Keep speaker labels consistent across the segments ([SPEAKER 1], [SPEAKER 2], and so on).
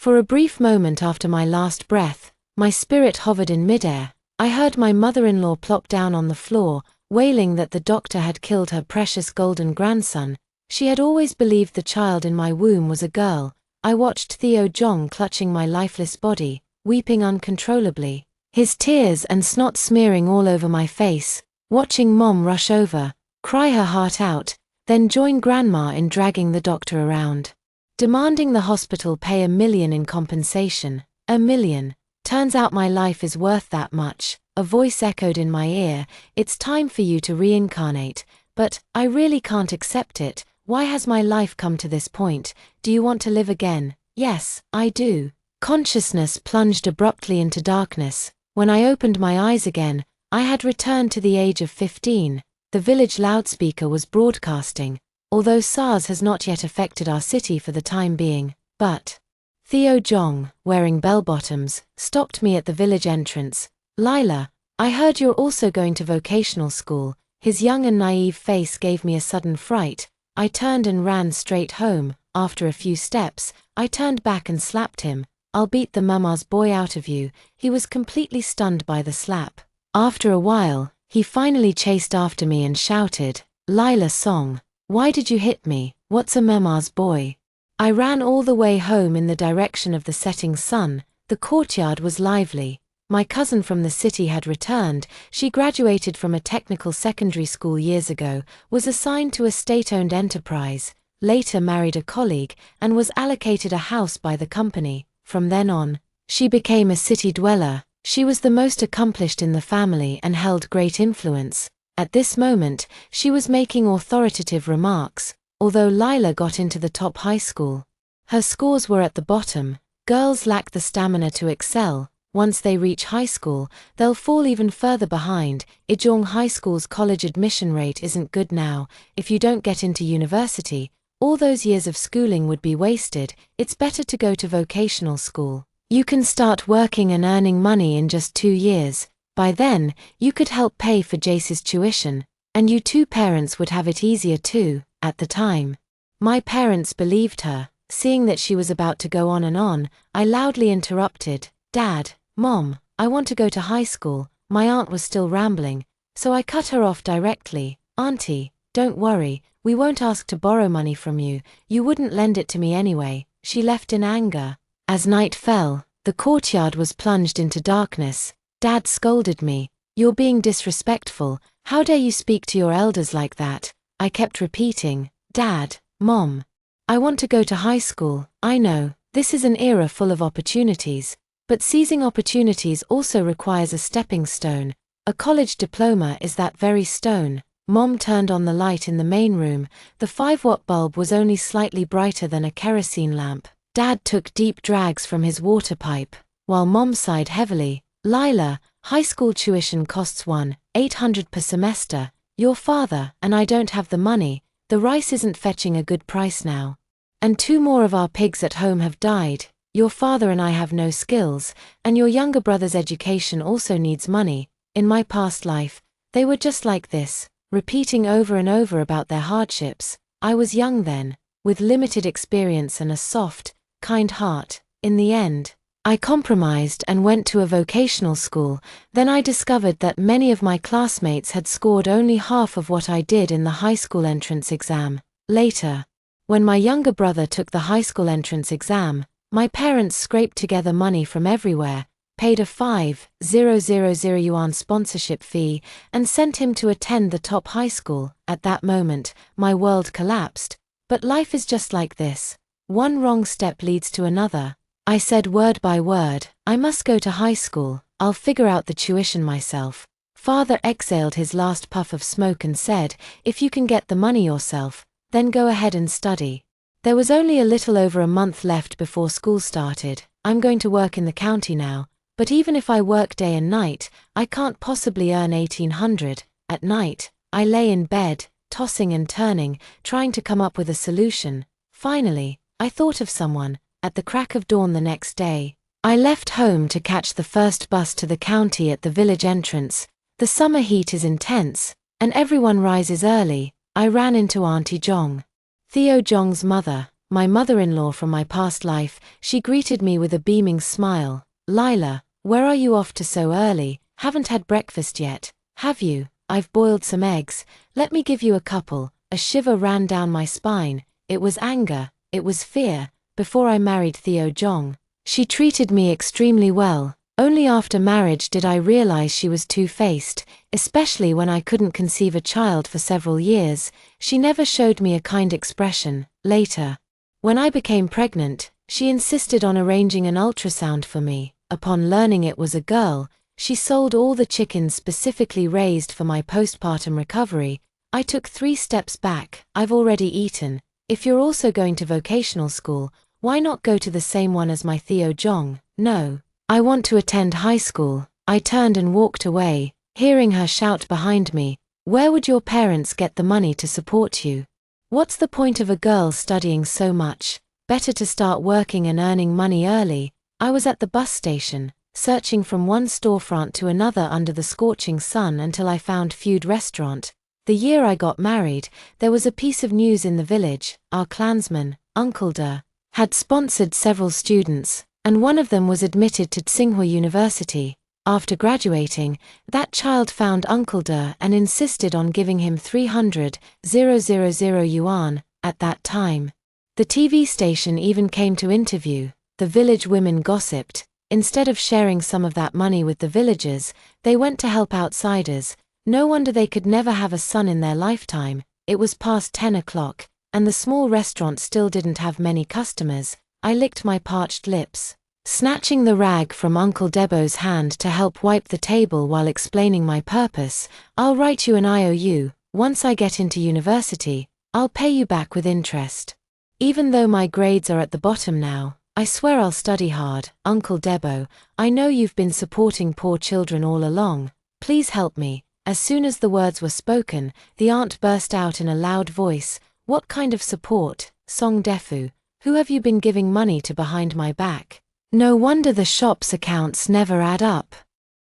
[SPEAKER 1] For a brief moment after my last breath, my spirit hovered in midair. I heard my mother-in-law plop down on the floor, wailing that the doctor had killed her precious golden grandson. She had always believed the child in my womb was a girl. I watched Theo Jong clutching my lifeless body, weeping uncontrollably, his tears and snot smearing all over my face, watching Mom rush over, cry her heart out, then join Grandma in dragging the doctor around, demanding the hospital pay $1 million in compensation. $1 million. Turns out my life is worth that much. A voice echoed in my ear, it's time for you to reincarnate, but I really can't accept it. Why has my life come to this point? Do you want to live again? Yes, I do. Consciousness plunged abruptly into darkness. When I opened my eyes again, I had returned to the age of 15. The village loudspeaker was broadcasting, although SARS has not yet affected our city for the time being, but Theo Jong, wearing bell-bottoms, stopped me at the village entrance. Lila, I heard you're also going to vocational school. His young and naive face gave me a sudden fright. I turned and ran straight home. After a few steps, I turned back and slapped him. I'll beat the mama's boy out of you. He was completely stunned by the slap. After a while, he finally chased after me and shouted, Lila Song, why did you hit me? What's a mama's boy? I ran all the way home in the direction of the setting sun. The courtyard was lively. My cousin from the city had returned. She graduated from a technical secondary school years ago, was assigned to a state-owned enterprise, later married a colleague, and was allocated a house by the company. From then on, she became a city dweller. She was the most accomplished in the family and held great influence. At this moment, she was making authoritative remarks. Although Lila got into the top high school, her scores were at the bottom. Girls lack the stamina to excel. Once they reach high school, they'll fall even further behind. Ijong High School's college admission rate isn't good now. If you don't get into university, all those years of schooling would be wasted. It's better to go to vocational school. You can start working and earning money in just 2 years. By then, you could help pay for Jace's tuition, and you two parents would have it easier too. At the time, my parents believed her. Seeing that she was about to go on and on, I loudly interrupted, Dad, Mom, I want to go to high school. My aunt was still rambling, so I cut her off directly. Auntie, don't worry, we won't ask to borrow money from you. You wouldn't lend it to me anyway. She left in anger. As night fell, the courtyard was plunged into darkness. Dad scolded me. You're being disrespectful. How dare you speak to your elders like that? I kept repeating, Dad, Mom, I want to go to high school. I know, this is an era full of opportunities, but seizing opportunities also requires a stepping stone. A college diploma is that very stone. Mom turned on the light in the main room. The 5-watt bulb was only slightly brighter than a kerosene lamp. Dad took deep drags from his water pipe, while Mom sighed heavily. Lila, high school tuition costs $1,800 per semester. Your father and I don't have the money. The rice isn't fetching a good price now. And 2 more of our pigs at home have died. Your father and I have no skills, and your younger brother's education also needs money. In my past life, they were just like this, repeating over and over about their hardships. I was young then, with limited experience and a soft, kind heart. In the end, I compromised and went to a vocational school. Then I discovered that many of my classmates had scored only half of what I did in the high school entrance exam. Later, when my younger brother took the high school entrance exam, my parents scraped together money from everywhere, paid a 5,000 yuan sponsorship fee, and sent him to attend the top high school. At that moment, my world collapsed. But life is just like this. One wrong step leads to another. I said word by word, I must go to high school. I'll figure out the tuition myself. Father exhaled his last puff of smoke and said, if you can get the money yourself, then go ahead and study. There was only a little over a month left before school started. I'm going to work in the county now, but even if I work day and night, I can't possibly earn 1,800. At night, I lay in bed, tossing and turning, trying to come up with a solution. Finally, I thought of someone. At the crack of dawn the next day, I left home to catch the first bus to the county at the village entrance. The summer heat is intense, and everyone rises early. I ran into Auntie Jong, Theo Jong's mother. my mother-in-law from my past life. She greeted me with a beaming smile. "Lila, where are you off to so early? Haven't had breakfast yet, have you? I've boiled some eggs. Let me give you a couple." A shiver ran down my spine. It was anger, it was fear. Before I married Theo Jong, she treated me extremely well. Only after marriage did I realize she was two-faced, especially when I couldn't conceive a child for several years. She never showed me a kind expression. Later, when I became pregnant, she insisted on arranging an ultrasound for me. Upon learning it was a girl, she sold all the chickens specifically raised for my postpartum recovery. I took 3 steps back. I've already eaten. If you're also going to vocational school, why not go to the same one as my Theo Jong? No. I want to attend high school. I turned and walked away, hearing her shout behind me, "Where would your parents get the money to support you? What's the point of a girl studying so much? Better to start working and earning money early." I was at the bus station, searching from one storefront to another under the scorching sun until I found Feud Restaurant. The year I got married, there was a piece of news in the village. Our clansman, Uncle De, had sponsored several students, and one of them was admitted to Tsinghua University. After graduating, that child found Uncle De and insisted on giving him 300,000 yuan at that time. The TV station even came to interview. The village women gossiped. Instead of sharing some of that money with the villagers, they went to help outsiders. No wonder they could never have a son in their lifetime. It was past 10 o'clock, and the small restaurant still didn't have many customers. I licked my parched lips, snatching the rag from Uncle Debo's hand to help wipe the table while explaining my purpose. "I'll write you an IOU. Once I get into university, I'll pay you back with interest. Even though my grades are at the bottom now, I swear I'll study hard. Uncle Debo, I know you've been supporting poor children all along. Please help me." As soon as the words were spoken, the aunt burst out in a loud voice. "What kind of support, Song Defu? Who have you been giving money to behind my back? No wonder the shop's accounts never add up."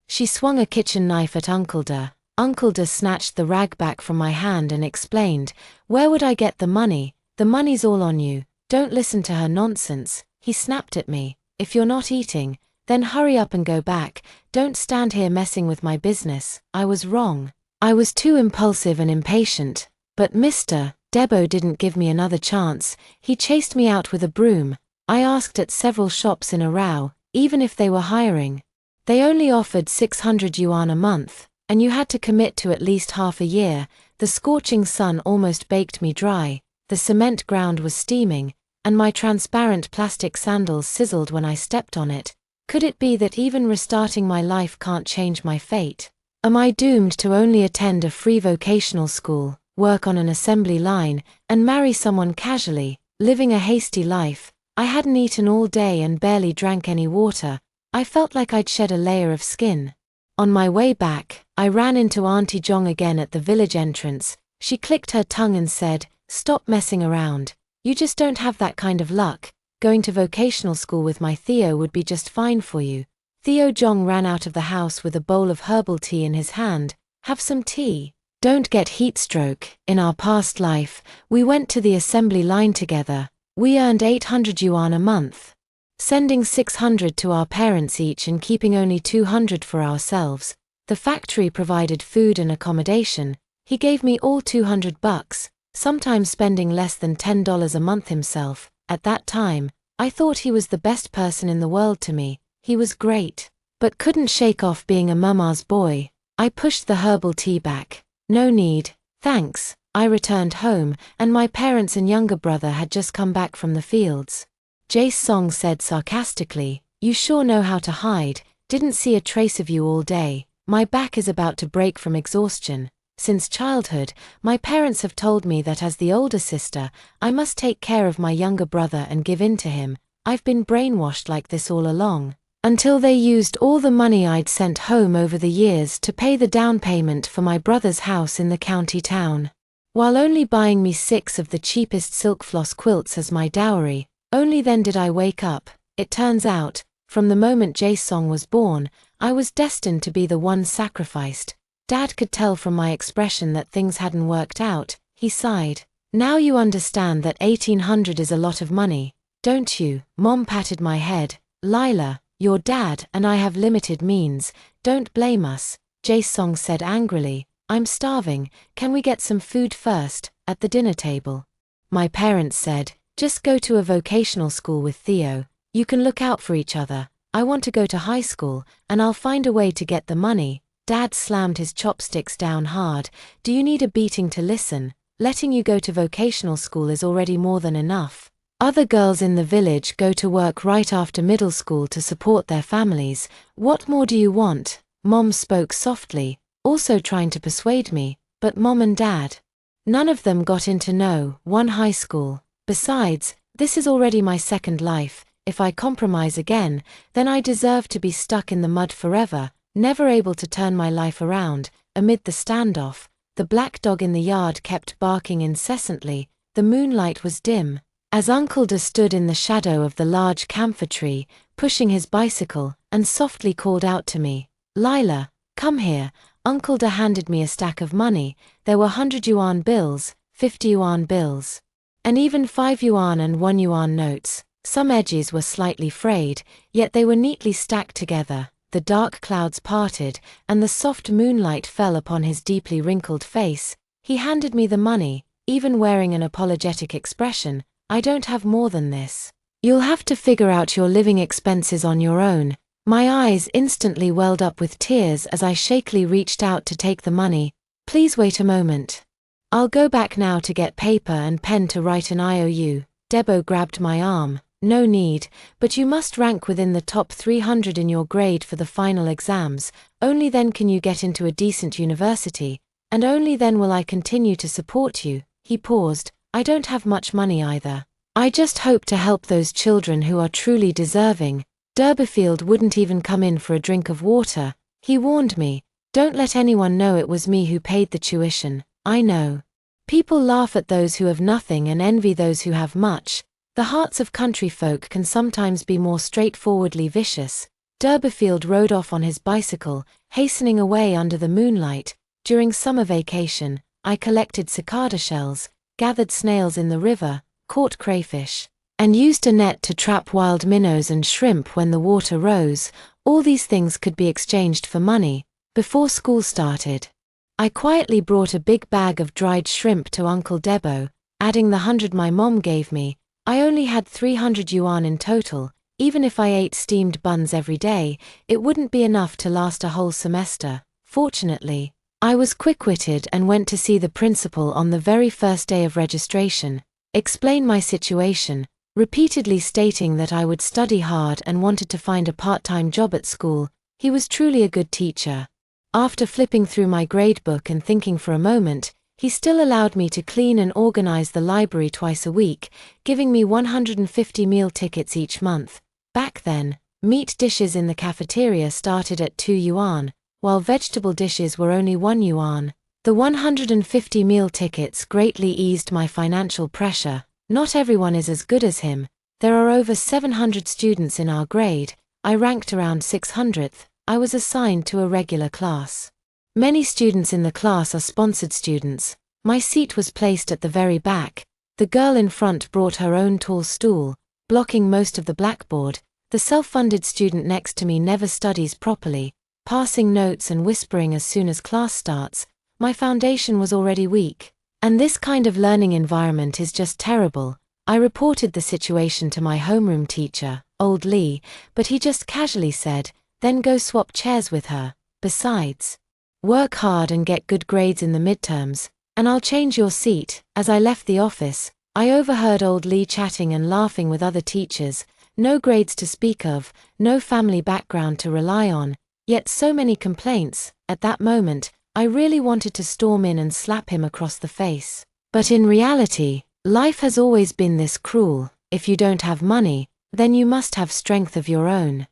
[SPEAKER 1] She swung a kitchen knife at Uncle De. Uncle De snatched the rag back from my hand and explained, "Where would I get the money? The money's all on you. Don't listen to her nonsense." He snapped at me. "If you're not eating, then hurry up and go back. Don't stand here messing with my business." I was wrong. I was too impulsive and impatient. But Mr. Debo didn't give me another chance. He chased me out with a broom. I asked at several shops in a row, even if they were hiring. They only offered 600 yuan a month, and you had to commit to at least half a year. The scorching sun almost baked me dry. The cement ground was steaming, and my transparent plastic sandals sizzled when I stepped on it. Could it be that even restarting my life can't change my fate? Am I doomed to only attend a free vocational school, work on an assembly line, and marry someone casually, living a hasty life? I hadn't eaten all day and barely drank any water. I felt like I'd shed a layer of skin. On my way back, I ran into Auntie Jong again at the village entrance. She clicked her tongue and said, "Stop messing around. You just don't have that kind of luck. Going to vocational school with my Theo would be just fine for you." Theo Jong ran out of the house with a bowl of herbal tea in his hand. "Have some tea. Don't get heat stroke." In our past life, we went to the assembly line together. We earned 800 yuan a month, sending 600 to our parents each and keeping only 200 for ourselves. The factory provided food and accommodation. He gave me all 200 bucks, sometimes spending less than $10 a month himself. At that time, I thought he was the best person in the world to me. He was great, but couldn't shake off being a mama's boy. I pushed the herbal tea back. "No need, thanks." I returned home, and my parents and younger brother had just come back from the fields. Jace Song said sarcastically, "You sure know how to hide. Didn't see a trace of you all day." My back is about to break from exhaustion. Since childhood, my parents have told me that as the older sister, I must take care of my younger brother and give in to him. I've been brainwashed like this all along, until they used all the money I'd sent home over the years to pay the down payment for my brother's house in the county town, while only buying me 6 of the cheapest silk floss quilts as my dowry. Only then did I wake up. It turns out, from the moment Jae Song was born, I was destined to be the one sacrificed. Dad could tell from my expression that things hadn't worked out. He sighed. Now you understand that 1800 is a lot of money, don't you? Mom patted my head. Lila, your dad and I have limited means, don't blame us, Jae-song said angrily. I'm starving, can we get some food first, at the dinner table? My parents said, just go to a vocational school with Theo, you can look out for each other. I want to go to high school, and I'll find a way to get the money. Dad slammed his chopsticks down hard. Do you need a beating to listen? Letting you go to vocational school is already more than enough. Other girls in the village go to work right after middle school to support their families. What more do you want? Mom spoke softly, also trying to persuade me, but Mom and Dad, none of them got into one high school. Besides, this is already my second life. If I compromise again, then I deserve to be stuck in the mud forever, never able to turn my life around. Amid the standoff, the black dog in the yard kept barking incessantly. The moonlight was dim, as Uncle Da stood in the shadow of the large camphor tree, pushing his bicycle, and softly called out to me, Lila, come here. Uncle Da handed me a stack of money. There were 100 yuan bills, 50 yuan bills, and even 5 yuan and 1 yuan notes. Some edges were slightly frayed, yet they were neatly stacked together. The dark clouds parted, and the soft moonlight fell upon his deeply wrinkled face. He handed me the money, even wearing an apologetic expression. I don't have more than this. You'll have to figure out your living expenses on your own. My eyes instantly welled up with tears as I shakily reached out to take the money. Please wait a moment. I'll go back now to get paper and pen to write an IOU. Debo grabbed my arm. No need, but you must rank within the top 300 in your grade for the final exams. Only then can you get into a decent university, and only then will I continue to support you. He paused. I don't have much money either. I just hope to help those children who are truly deserving. Derbyfield wouldn't even come in for a drink of water. He warned me, don't let anyone know it was me who paid the tuition. I know. People laugh at those who have nothing and envy those who have much. The hearts of country folk can sometimes be more straightforwardly vicious. Derbyfield rode off on his bicycle, hastening away under the moonlight. During summer vacation, I collected cicada shells, gathered snails in the river, caught crayfish, and used a net to trap wild minnows and shrimp when the water rose. All these things could be exchanged for money. Before school started, I quietly brought a big bag of dried shrimp to Uncle Debo, adding the 100 my mom gave me. I only had 300 yuan in total. Even if I ate steamed buns every day, it wouldn't be enough to last a whole semester. Fortunately, I was quick-witted and went to see the principal on the very first day of registration, explain my situation, repeatedly stating that I would study hard and wanted to find a part-time job at school. He was truly a good teacher. After flipping through my gradebook and thinking for a moment, he still allowed me to clean and organize the library twice a week, giving me 150 meal tickets each month. Back then, meat dishes in the cafeteria started at 2 yuan, while vegetable dishes were only 1 yuan. The 150 meal tickets greatly eased my financial pressure. Not everyone is as good as him. There are over 700 students in our grade. I ranked around 600th. I was assigned to a regular class. Many students in the class are sponsored students. My seat was placed at the very back. The girl in front brought her own tall stool, blocking most of the blackboard. The self-funded student next to me never studies properly, passing notes and whispering as soon as class starts. My foundation was already weak, and this kind of learning environment is just terrible. I reported the situation to my homeroom teacher, old Lee, but he just casually said, then go swap chairs with her. Besides, work hard and get good grades in the midterms, and I'll change your seat. As I left the office, I overheard old Lee chatting and laughing with other teachers. No grades to speak of, no family background to rely on, yet so many complaints. At that moment, I really wanted to storm in and slap him across the face. But in reality, life has always been this cruel. If you don't have money, then you must have strength of your own.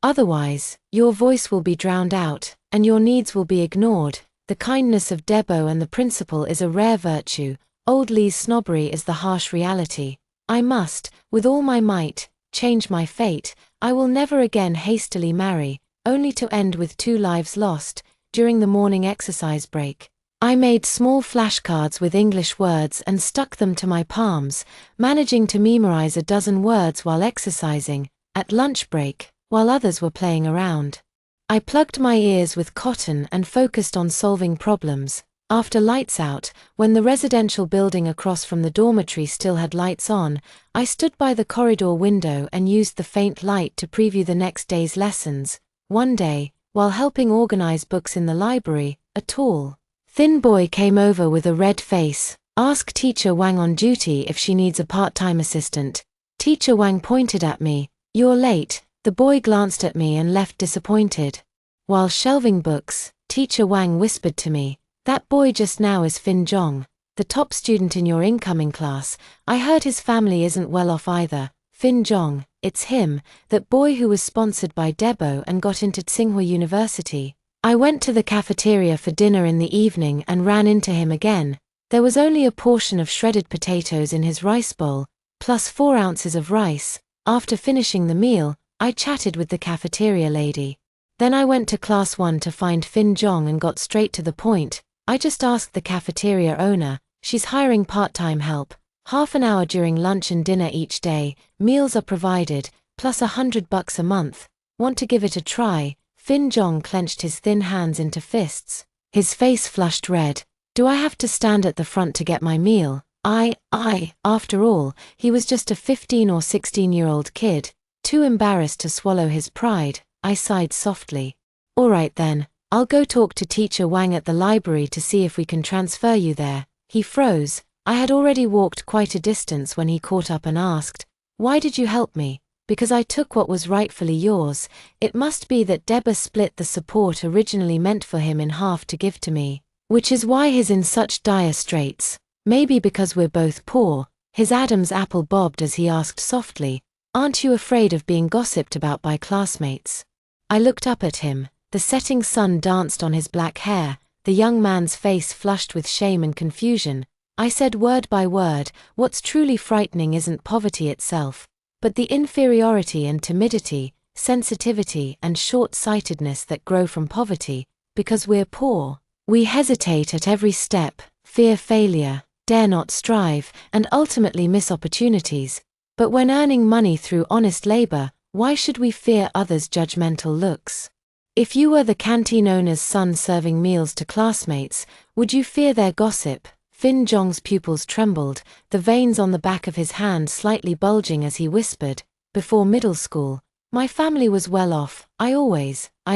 [SPEAKER 1] Otherwise, your voice will be drowned out, and your needs will be ignored. The kindness of Debo and the principal is a rare virtue. Old Lee's snobbery is the harsh reality. I must, with all my might, change my fate. I will never again hastily marry, only to end with 2 lives lost. During the morning exercise break, I made small flashcards with English words and stuck them to my palms, managing to memorize a dozen words while exercising, at lunch break, while others were playing around. I plugged my ears with cotton and focused on solving problems. After lights out, when the residential building across from the dormitory still had lights on, I stood by the corridor window and used the faint light to preview the next day's lessons. One day, while helping organize books in the library, a tall, thin boy came over with a red face. "Ask Teacher Wang on duty if she needs a part-time assistant." Teacher Wang pointed at me. "You're late." The boy glanced at me and left disappointed. While shelving books, Teacher Wang whispered to me, "That boy just now is Fin Zhong, the top student in your incoming class. I heard his family isn't well off either." Fin Zhong, it's him, that boy who was sponsored by Debo and got into Tsinghua University. I went to the cafeteria for dinner in the evening and ran into him again. There was only a portion of shredded potatoes in his rice bowl, plus 4 ounces of rice. After finishing the meal, I chatted with the cafeteria lady. Then I went to class 1 to find Fin Zhong and got straight to the point. I just asked the cafeteria owner. She's hiring part-time help. Half an hour during lunch and dinner each day, meals are provided, plus $100 a month. Want to give it a try? Fin Zhong clenched his thin hands into fists. His face flushed red. Do I have to stand at the front to get my meal? After all, he was just a 15 or 16-year-old kid, too embarrassed to swallow his pride. I sighed softly. All right then, I'll go talk to Teacher Wang at the library to see if we can transfer you there. He froze. I had already walked quite a distance when he caught up and asked, "Why did you help me?" "Because I took what was rightfully yours." It must be that Deba split the support originally meant for him in half to give to me, which is why he's in such dire straits. Maybe because we're both poor. His Adam's apple bobbed as he asked softly, "Aren't you afraid of being gossiped about by classmates?" I looked up at him. The setting sun danced on his black hair, the young man's face flushed with shame and confusion. I said word by word, "What's truly frightening isn't poverty itself, but the inferiority and timidity, sensitivity and short-sightedness that grow from poverty. Because we're poor, we hesitate at every step, fear failure, dare not strive, and ultimately miss opportunities. But when earning money through honest labor, why should we fear others' judgmental looks? If you were the canteen owner's son serving meals to classmates, would you fear their gossip?" Fin Zhong's pupils trembled, the veins on the back of his hand slightly bulging as he whispered, "Before middle school, my family was well off. I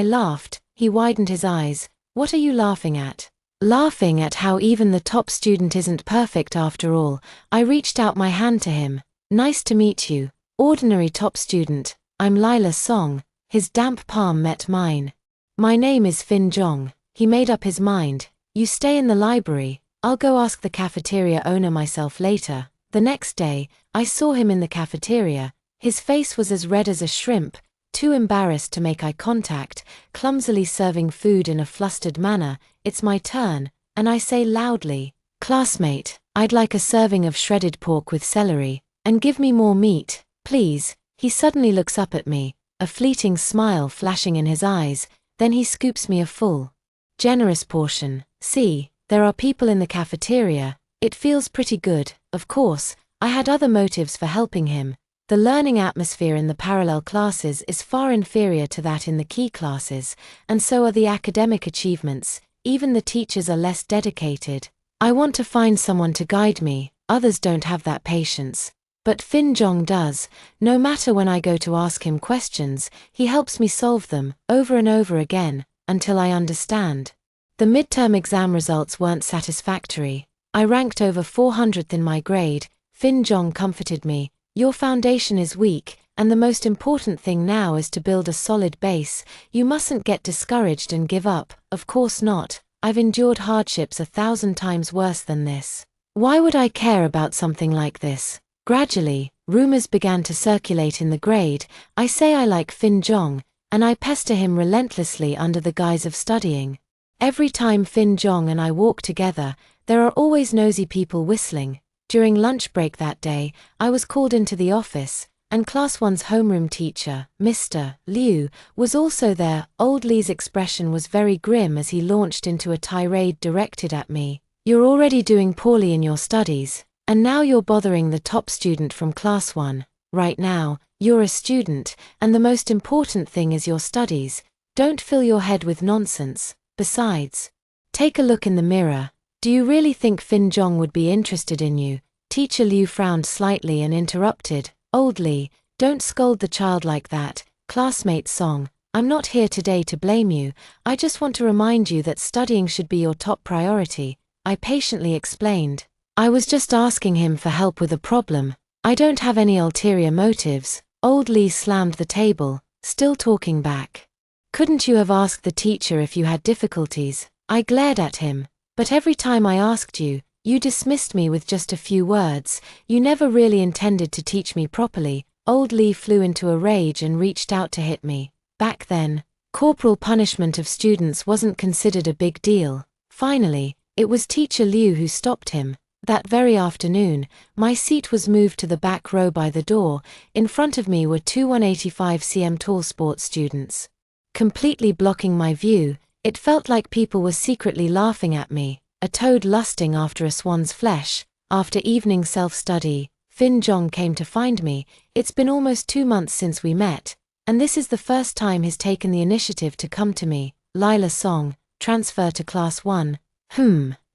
[SPEAKER 1] laughed." He widened his eyes. "What are you laughing at?" "Laughing at how even the top student isn't perfect after all." I reached out my hand to him. "Nice to meet you, ordinary top student. I'm Lila Song." His damp palm met mine. "My name is Fin Zhong." He made up his mind. "You stay in the library. I'll go ask the cafeteria owner myself later." The next day, I saw him in the cafeteria. His face was as red as a shrimp, too embarrassed to make eye contact, clumsily serving food in a flustered manner. It's my turn, and I say loudly, "Classmate, I'd like a serving of shredded pork with celery, and give me more meat, please." He suddenly looks up at me, a fleeting smile flashing in his eyes, then he scoops me a full, generous portion. See, there are people in the cafeteria. It feels pretty good. Of course, I had other motives for helping him. The learning atmosphere in the parallel classes is far inferior to that in the key classes, and so are the academic achievements. Even the teachers are less dedicated. I want to find someone to guide me. Others don't have that patience. But Fin Zhong does. No matter when I go to ask him questions, he helps me solve them, over and over again, until I understand. The midterm exam results weren't satisfactory. I ranked over 400th in my grade. Fin Zhong comforted me. "Your foundation is weak, and the most important thing now is to build a solid base. You mustn't get discouraged and give up." Of course not. I've endured hardships 1,000 times worse than this. Why would I care about something like this? Gradually, rumors began to circulate in the grade. I say I like Fin Zhong, and I pester him relentlessly under the guise of studying. Every time Fin Zhong and I walk together, there are always nosy people whistling. During lunch break that day, I was called into the office, and Class 1's homeroom teacher, Mr. Liu, was also there. Old Li's expression was very grim as he launched into a tirade directed at me. "You're already doing poorly in your studies, and now you're bothering the top student from Class 1. Right now, you're a student, and the most important thing is your studies. Don't fill your head with nonsense. Besides, take a look in the mirror. Do you really think Fin Zhong would be interested in you?" Teacher Liu frowned slightly and interrupted, "Old Li, don't scold the child like that. Classmate Song, I'm not here today to blame you. I just want to remind you that studying should be your top priority," I patiently explained. "I was just asking him for help with a problem. I don't have any ulterior motives." Old Li slammed the table, still talking back. "Couldn't you have asked the teacher if you had difficulties?" I glared at him. "But every time I asked you, you dismissed me with just a few words. You never really intended to teach me properly." Old Li flew into a rage and reached out to hit me. Back then, corporal punishment of students wasn't considered a big deal. Finally, it was Teacher Liu who stopped him. That very afternoon, my seat was moved to the back row by the door. In front of me were two 185 cm tall sports students. Completely blocking my view, it felt like people were secretly laughing at me, a toad lusting after a swan's flesh. After evening self-study, Fin Zhong came to find me. It's been almost 2 months since we met, and this is the first time he's taken the initiative to come to me. "Lila Song, transfer to Class 1.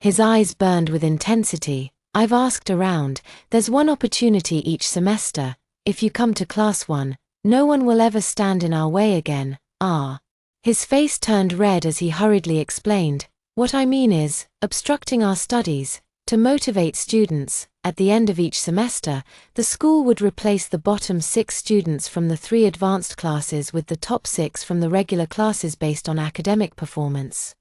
[SPEAKER 1] His eyes burned with intensity. "I've asked around. There's one opportunity each semester. If you come to Class 1, no one will ever stand in our way again." His face turned red as he hurriedly explained, "What I mean is, obstructing our studies. To motivate students, at the end of each semester, the school would replace the bottom 6 students from the 3 advanced classes with the top 6 from the regular classes based on academic performance."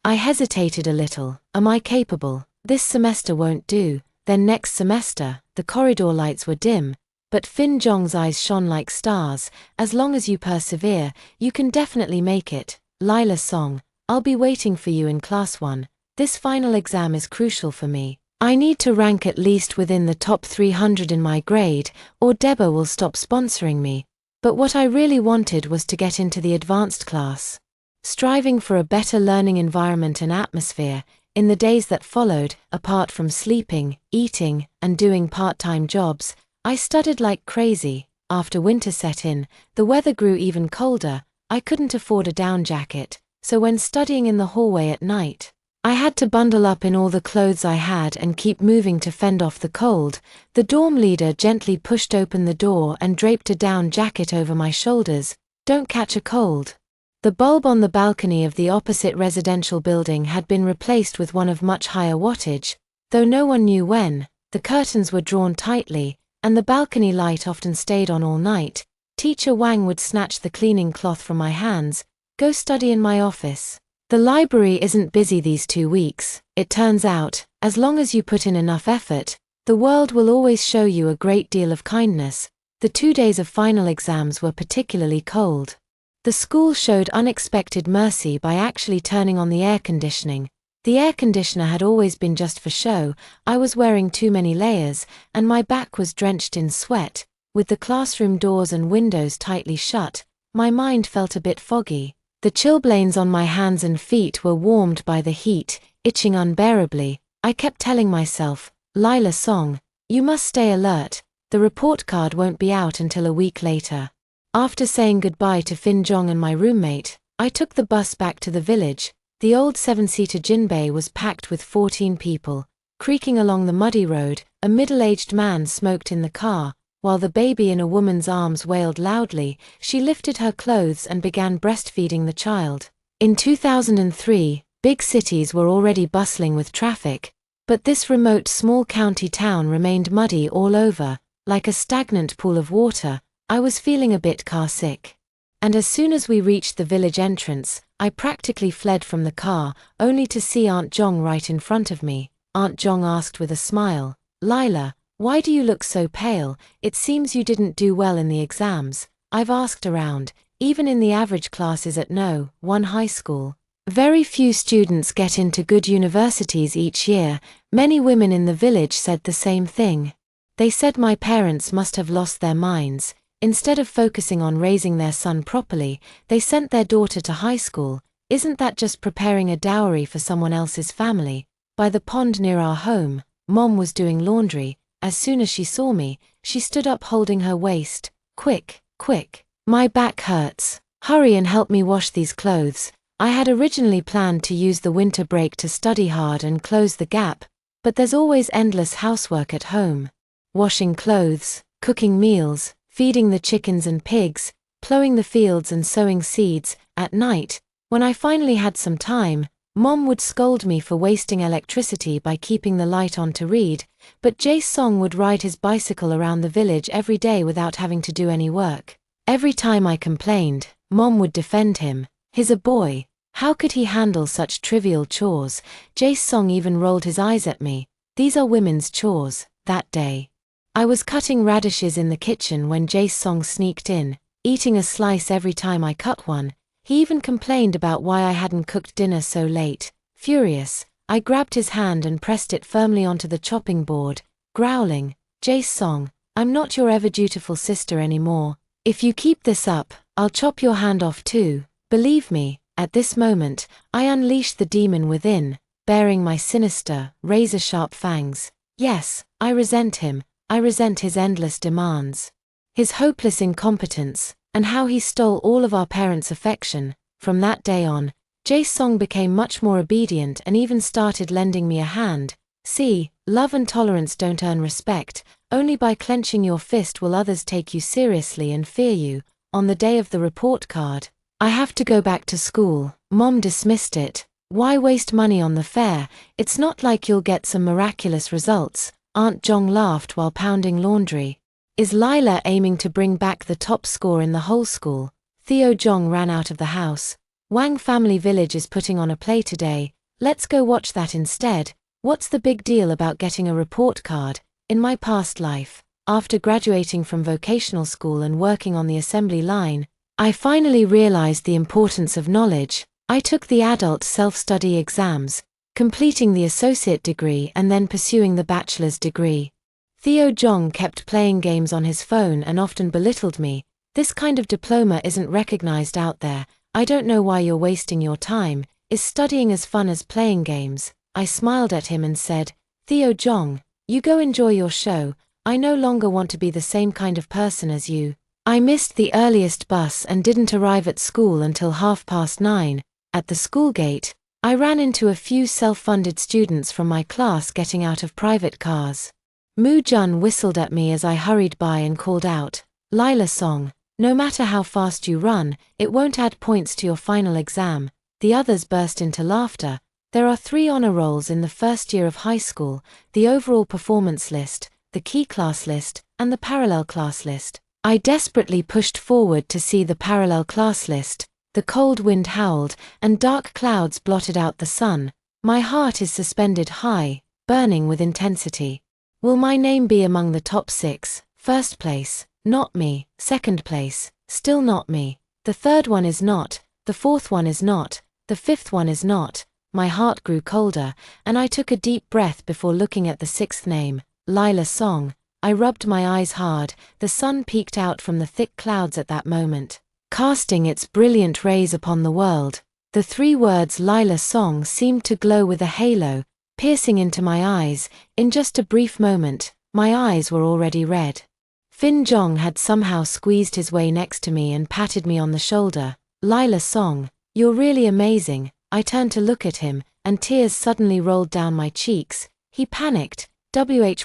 [SPEAKER 1] I hesitated a little. Am I capable? This semester won't do. Then next semester, the corridor lights were dim, but Fin Zhong's eyes shone like stars. "As long as you persevere, you can definitely make it. Lila Song, I'll be waiting for you in Class 1. This final exam is crucial for me. I need to rank at least within the top 300 in my grade, or Deba will stop sponsoring me." But what I really wanted was to get into the advanced class. Striving for a better learning environment and atmosphere, in the days that followed, apart from sleeping, eating, and doing part-time jobs, I studied like crazy. After winter set in, the weather grew even colder. I couldn't afford a down jacket, so when studying in the hallway at night, I had to bundle up in all the clothes I had and keep moving to fend off the cold. The dorm leader gently pushed open the door and draped a down jacket over my shoulders. "Don't catch a cold." The bulb on the balcony of the opposite residential building had been replaced with one of much higher wattage, though no one knew when. The curtains were drawn tightly, and the balcony light often stayed on all night. Teacher Wang would snatch the cleaning cloth from my hands. "Go study in my office. The library isn't busy these 2 weeks. It turns out, as long as you put in enough effort, the world will always show you a great deal of kindness." The 2 days of final exams were particularly cold. The school showed unexpected mercy by actually turning on the air conditioning. The air conditioner had always been just for show. I was wearing too many layers, and my back was drenched in sweat. With the classroom doors and windows tightly shut, my mind felt a bit foggy. The chilblains on my hands and feet were warmed by the heat, itching unbearably. I kept telling myself, "Lila Song, you must stay alert. The report card won't be out until a week later." After saying goodbye to Fin Zhong and my roommate, I took the bus back to the village. The old 7-seater Jinbei was packed with 14 people. Creaking along the muddy road, a middle-aged man smoked in the car, while the baby in a woman's arms wailed loudly. She lifted her clothes and began breastfeeding the child. In 2003, big cities were already bustling with traffic, but this remote small county town remained muddy all over, like a stagnant pool of water. I was feeling a bit car-sick. And as soon as we reached the village entrance, I practically fled from the car, only to see Aunt Zhong right in front of me. Aunt Zhong asked with a smile, "Lila, why do you look so pale? It seems you didn't do well in the exams." I've asked around, even in the average classes at No. 1 high school. Very few students get into good universities each year. Many women in the village said the same thing. They said my parents must have lost their minds. Instead of focusing on raising their son properly, they sent their daughter to high school. Isn't that just preparing a dowry for someone else's family? By the pond near our home, Mom was doing laundry. As soon as she saw me, she stood up holding her waist. Quick, quick. My back hurts. Hurry and help me wash these clothes. I had originally planned to use the winter break to study hard and close the gap, but there's always endless housework at home. Washing clothes, cooking meals, feeding the chickens and pigs, plowing the fields and sowing seeds. At night, when I finally had some time, Mom would scold me for wasting electricity by keeping the light on to read, but Jae Song would ride his bicycle around the village every day without having to do any work. Every time I complained, Mom would defend him. He's a boy. How could he handle such trivial chores? Jae Song even rolled his eyes at me. These are women's chores. That day, I was cutting radishes in the kitchen when Jae Song sneaked in, eating a slice every time I cut one. He even complained about why I hadn't cooked dinner so late. Furious, I grabbed his hand and pressed it firmly onto the chopping board, growling, Jae Song, I'm not your ever-dutiful sister anymore. If you keep this up, I'll chop your hand off too. Believe me, at this moment, I unleashed the demon within, bearing my sinister, razor-sharp fangs. Yes, I resent him. I resent his endless demands, his hopeless incompetence, and how he stole all of our parents' affection. From that day on, Jae Song became much more obedient and even started lending me a hand. See, love and tolerance don't earn respect. Only by clenching your fist will others take you seriously and fear you. On the day of the report card, I have to go back to school. Mom dismissed it. Why waste money on the fare? It's not like you'll get some miraculous results. Aunt Jong laughed while pounding laundry. Is Lila aiming to bring back the top score in the whole school? Theo Jong ran out of the house. Wang Family Village is putting on a play today. Let's go watch that instead. What's the big deal about getting a report card? In my past life, after graduating from vocational school and working on the assembly line, I finally realized the importance of knowledge. I took the adult self-study exams, completing the associate degree and then pursuing the bachelor's degree. Theo Jong kept playing games on his phone and often belittled me. This kind of diploma isn't recognized out there. I don't know why you're wasting your time. Is studying as fun as playing games? I smiled at him and said, Theo Jong, you go enjoy your show. I no longer want to be the same kind of person as you. I missed the earliest bus and didn't arrive at school until 9:30. At the school gate, I ran into a few self-funded students from my class getting out of private cars. Moo Jun whistled at me as I hurried by and called out, Lila Song, no matter how fast you run, it won't add points to your final exam. The others burst into laughter. There are 3 honor rolls in the first year of high school, the overall performance list, the key class list, and the parallel class list. I desperately pushed forward to see the parallel class list. The cold wind howled, and dark clouds blotted out the sun. My heart is suspended high, burning with intensity. Will my name be among the top 6? First place, not me. Second place, still not me. The third one is not. The fourth one is not. The fifth one is not. My heart grew colder, and I took a deep breath before looking at the 6th name, Lila Song. I rubbed my eyes hard. The sun peeked out from the thick clouds at that moment, casting its brilliant rays upon the world. The 3 words Lila Song seemed to glow with a halo, piercing into my eyes. In just a brief moment, my eyes were already red. Fin Jong had somehow squeezed his way next to me and patted me on the shoulder. Lila Song, you're really amazing. I turned to look at him, and tears suddenly rolled down my cheeks. He panicked.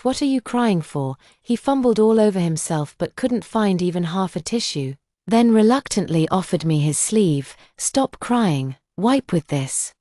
[SPEAKER 1] What are you crying for? He fumbled all over himself but couldn't find even half a tissue. Then reluctantly offered me his sleeve. Stop crying. Wipe with this.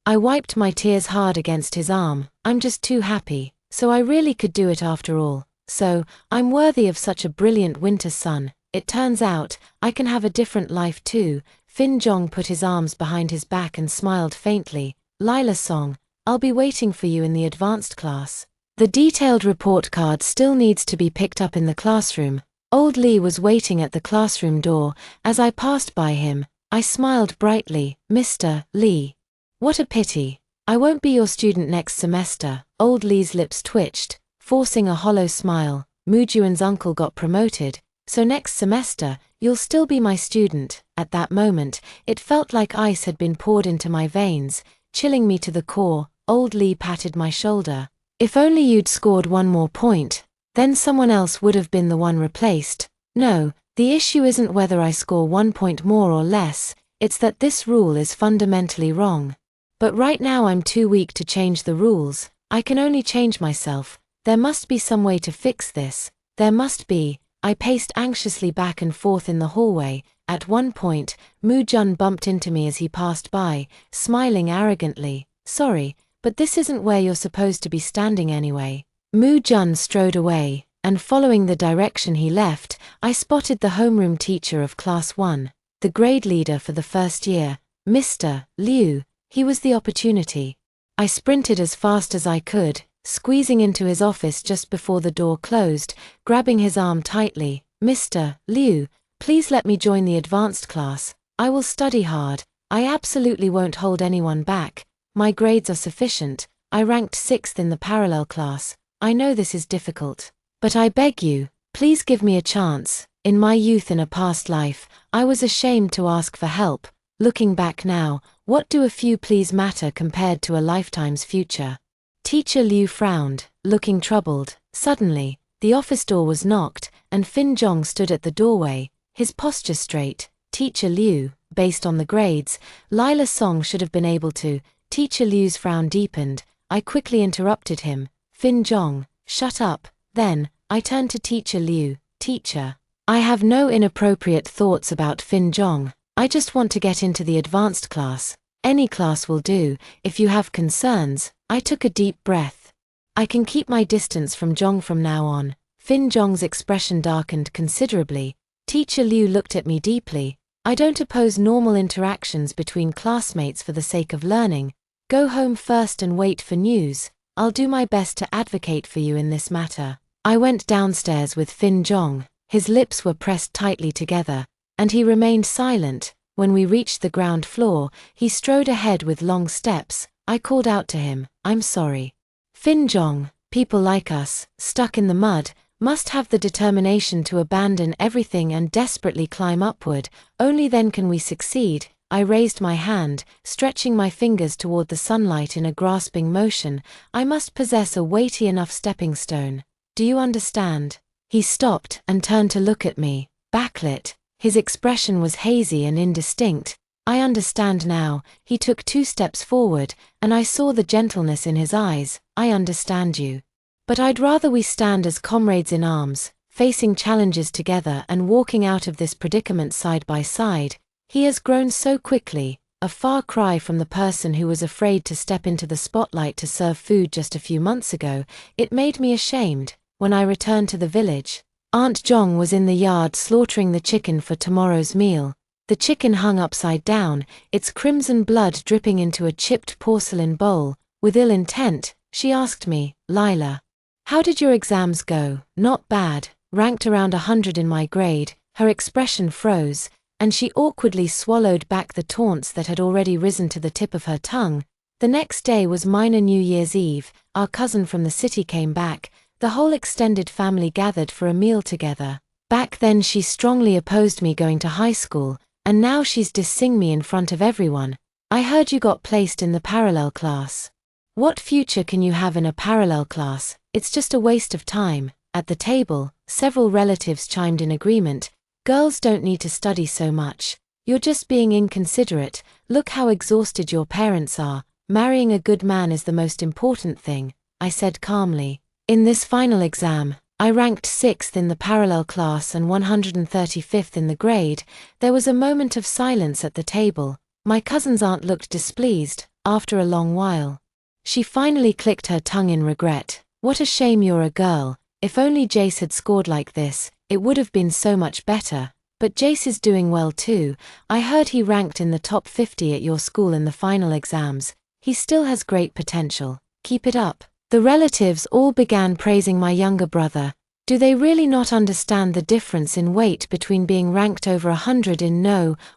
[SPEAKER 1] I wiped my tears hard against his arm. I'm just too happy. So I really could do it after all. So, I'm worthy of such a brilliant winter sun. It turns out, I can have a different life too. Fin Jong put his arms behind his back and smiled faintly. Lila Song, I'll be waiting for you in the advanced class. The detailed report card still needs to be picked up in the classroom. Old Lee was waiting at the classroom door. As I passed by him, I smiled brightly. Mr. Lee. What a pity. I won't be your student next semester. Old Lee's lips twitched, forcing a hollow smile. Moo Juan's uncle got promoted, so next semester, you'll still be my student." At that moment, it felt like ice had been poured into my veins, chilling me to the core. Old Lee patted my shoulder. "If only you'd scored one more point, then someone else would have been the one replaced. No, the issue isn't whether I score 1 point more or less, it's that this rule is fundamentally wrong. But right now I'm too weak to change the rules. I can only change myself. There must be some way to fix this. There must be." I paced anxiously back and forth in the hallway. At one point, Mu Jun bumped into me as he passed by, smiling arrogantly. "Sorry, but this isn't where you're supposed to be standing anyway." Mu Jun strode away, and following the direction he left, I spotted the homeroom teacher of Class 1, the grade leader for the first year, Mr. Liu. He was the opportunity. I sprinted as fast as I could, squeezing into his office just before the door closed, grabbing his arm tightly. "Mr. Liu, please let me join the advanced class. I will study hard. I absolutely won't hold anyone back. My grades are sufficient. I ranked 6th in the parallel class. I know this is difficult. But I beg you, please give me a chance. In my youth in a past life, I was ashamed to ask for help. Looking back now, what do a few pleas matter compared to a lifetime's future?" Teacher Liu frowned, looking troubled. Suddenly, the office door was knocked, and Fin Jong stood at the doorway, his posture straight. "Teacher Liu, based on the grades, Lila Song should have been able to." Teacher Liu's frown deepened. I quickly interrupted him. "Fin Jong, shut up." Then, I turned to Teacher Liu. "Teacher, I have no inappropriate thoughts about Fin Jong. I just want to get into the advanced class. Any class will do. If you have concerns." I took a deep breath. "I can keep my distance from Jong from now on." Fin Jong's expression darkened considerably. Teacher Liu looked at me deeply. "I don't oppose normal interactions between classmates for the sake of learning. Go home first and wait for news. I'll do my best to advocate for you in this matter." I went downstairs with Fin Jong. His lips were pressed tightly together, and he remained silent. When we reached the ground floor, he strode ahead with long steps. I called out to him, "I'm sorry." "Fin Jong, people like us, stuck in the mud, must have the determination to abandon everything and desperately climb upward. Only then can we succeed." I raised my hand, stretching my fingers toward the sunlight in a grasping motion. "I must possess a weighty enough stepping stone. Do you understand?" He stopped and turned to look at me, backlit. His expression was hazy and indistinct. "I understand now." He took 2 steps forward, and I saw the gentleness in his eyes. "I understand you. But I'd rather we stand as comrades in arms, facing challenges together and walking out of this predicament side by side." He has grown so quickly, a far cry from the person who was afraid to step into the spotlight to serve food just a few months ago. It made me ashamed. When I returned to the village, Aunt Jong was in the yard slaughtering the chicken for tomorrow's meal. The chicken hung upside down, its crimson blood dripping into a chipped porcelain bowl. With ill intent, she asked me, "Lila, how did your exams go?" "Not bad, ranked around 100 in my grade." Her expression froze, and she awkwardly swallowed back the taunts that had already risen to the tip of her tongue. The next day was minor New Year's Eve. Our cousin from the city came back. The whole extended family gathered for a meal together. Back then she strongly opposed me going to high school, and now she's dissing me in front of everyone. "I heard you got placed in the parallel class." "What future can you have in a parallel class? It's just a waste of time." At the table, several relatives chimed in agreement. "Girls don't need to study so much. You're just being inconsiderate. Look how exhausted your parents are. Marrying a good man is the most important thing," I said calmly. In this final exam, I ranked 6th in the parallel class and 135th in the grade. There was a moment of silence at the table. My cousin's aunt looked displeased. After a long while, she finally clicked her tongue in regret. "What a shame you're a girl. If only Jace had scored like this, it would have been so much better." "But Jace is doing well too. I heard he ranked in the top 50 at your school in the final exams. He still has great potential. Keep it up." The relatives all began praising my younger brother. Do they really not understand the difference in weight between being ranked over 100 in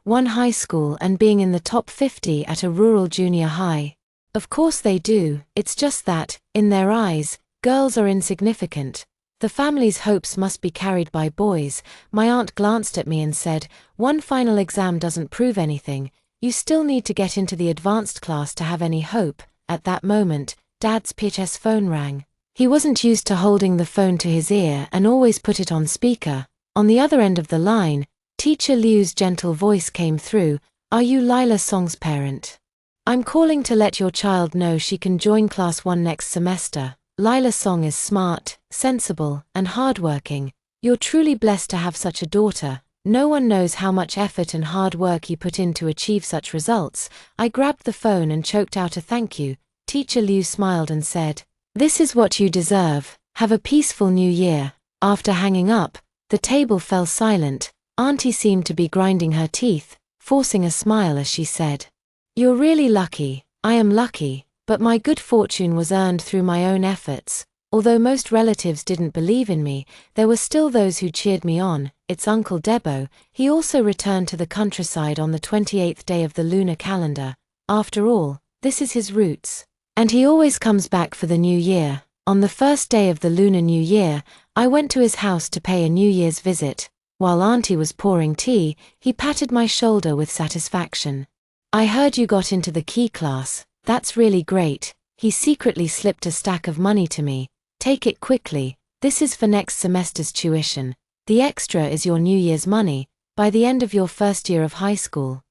[SPEAKER 1] one high school and being in the top 50 at a rural junior high? Of course they do. It's just that, in their eyes, girls are insignificant. The family's hopes must be carried by boys. My aunt glanced at me and said, "One final exam doesn't prove anything. You still need to get into the advanced class to have any hope." At that moment, Dad's PHS phone rang. He wasn't used to holding the phone to his ear and always put it on speaker. On the other end of the line, Teacher Liu's gentle voice came through. "Are you Lila Song's parent? I'm calling to let your child know she can join Class 1 next semester. Lila Song is smart, sensible, and hardworking. You're truly blessed to have such a daughter. No one knows how much effort and hard work you put in to achieve such results." I grabbed the phone and choked out a thank you. Teacher Liu smiled and said, "This is what you deserve. Have a peaceful new year." After hanging up, the table fell silent. Auntie seemed to be grinding her teeth, forcing a smile as she said, "You're really lucky." I am lucky, but my good fortune was earned through my own efforts. Although most relatives didn't believe in me, there were still those who cheered me on. It's Uncle Debo. He also returned to the countryside on the 28th day of the lunar calendar. After all, this is his roots. And he always comes back for the new year. On the first day of the Lunar New Year, I went to his house to pay a New Year's visit. While Auntie was pouring tea, he patted my shoulder with satisfaction. "I heard you got into the key class. That's really great." He secretly slipped a stack of money to me. "Take it quickly. This is for next semester's tuition. The extra is your New Year's money, by the end of your first year of high school.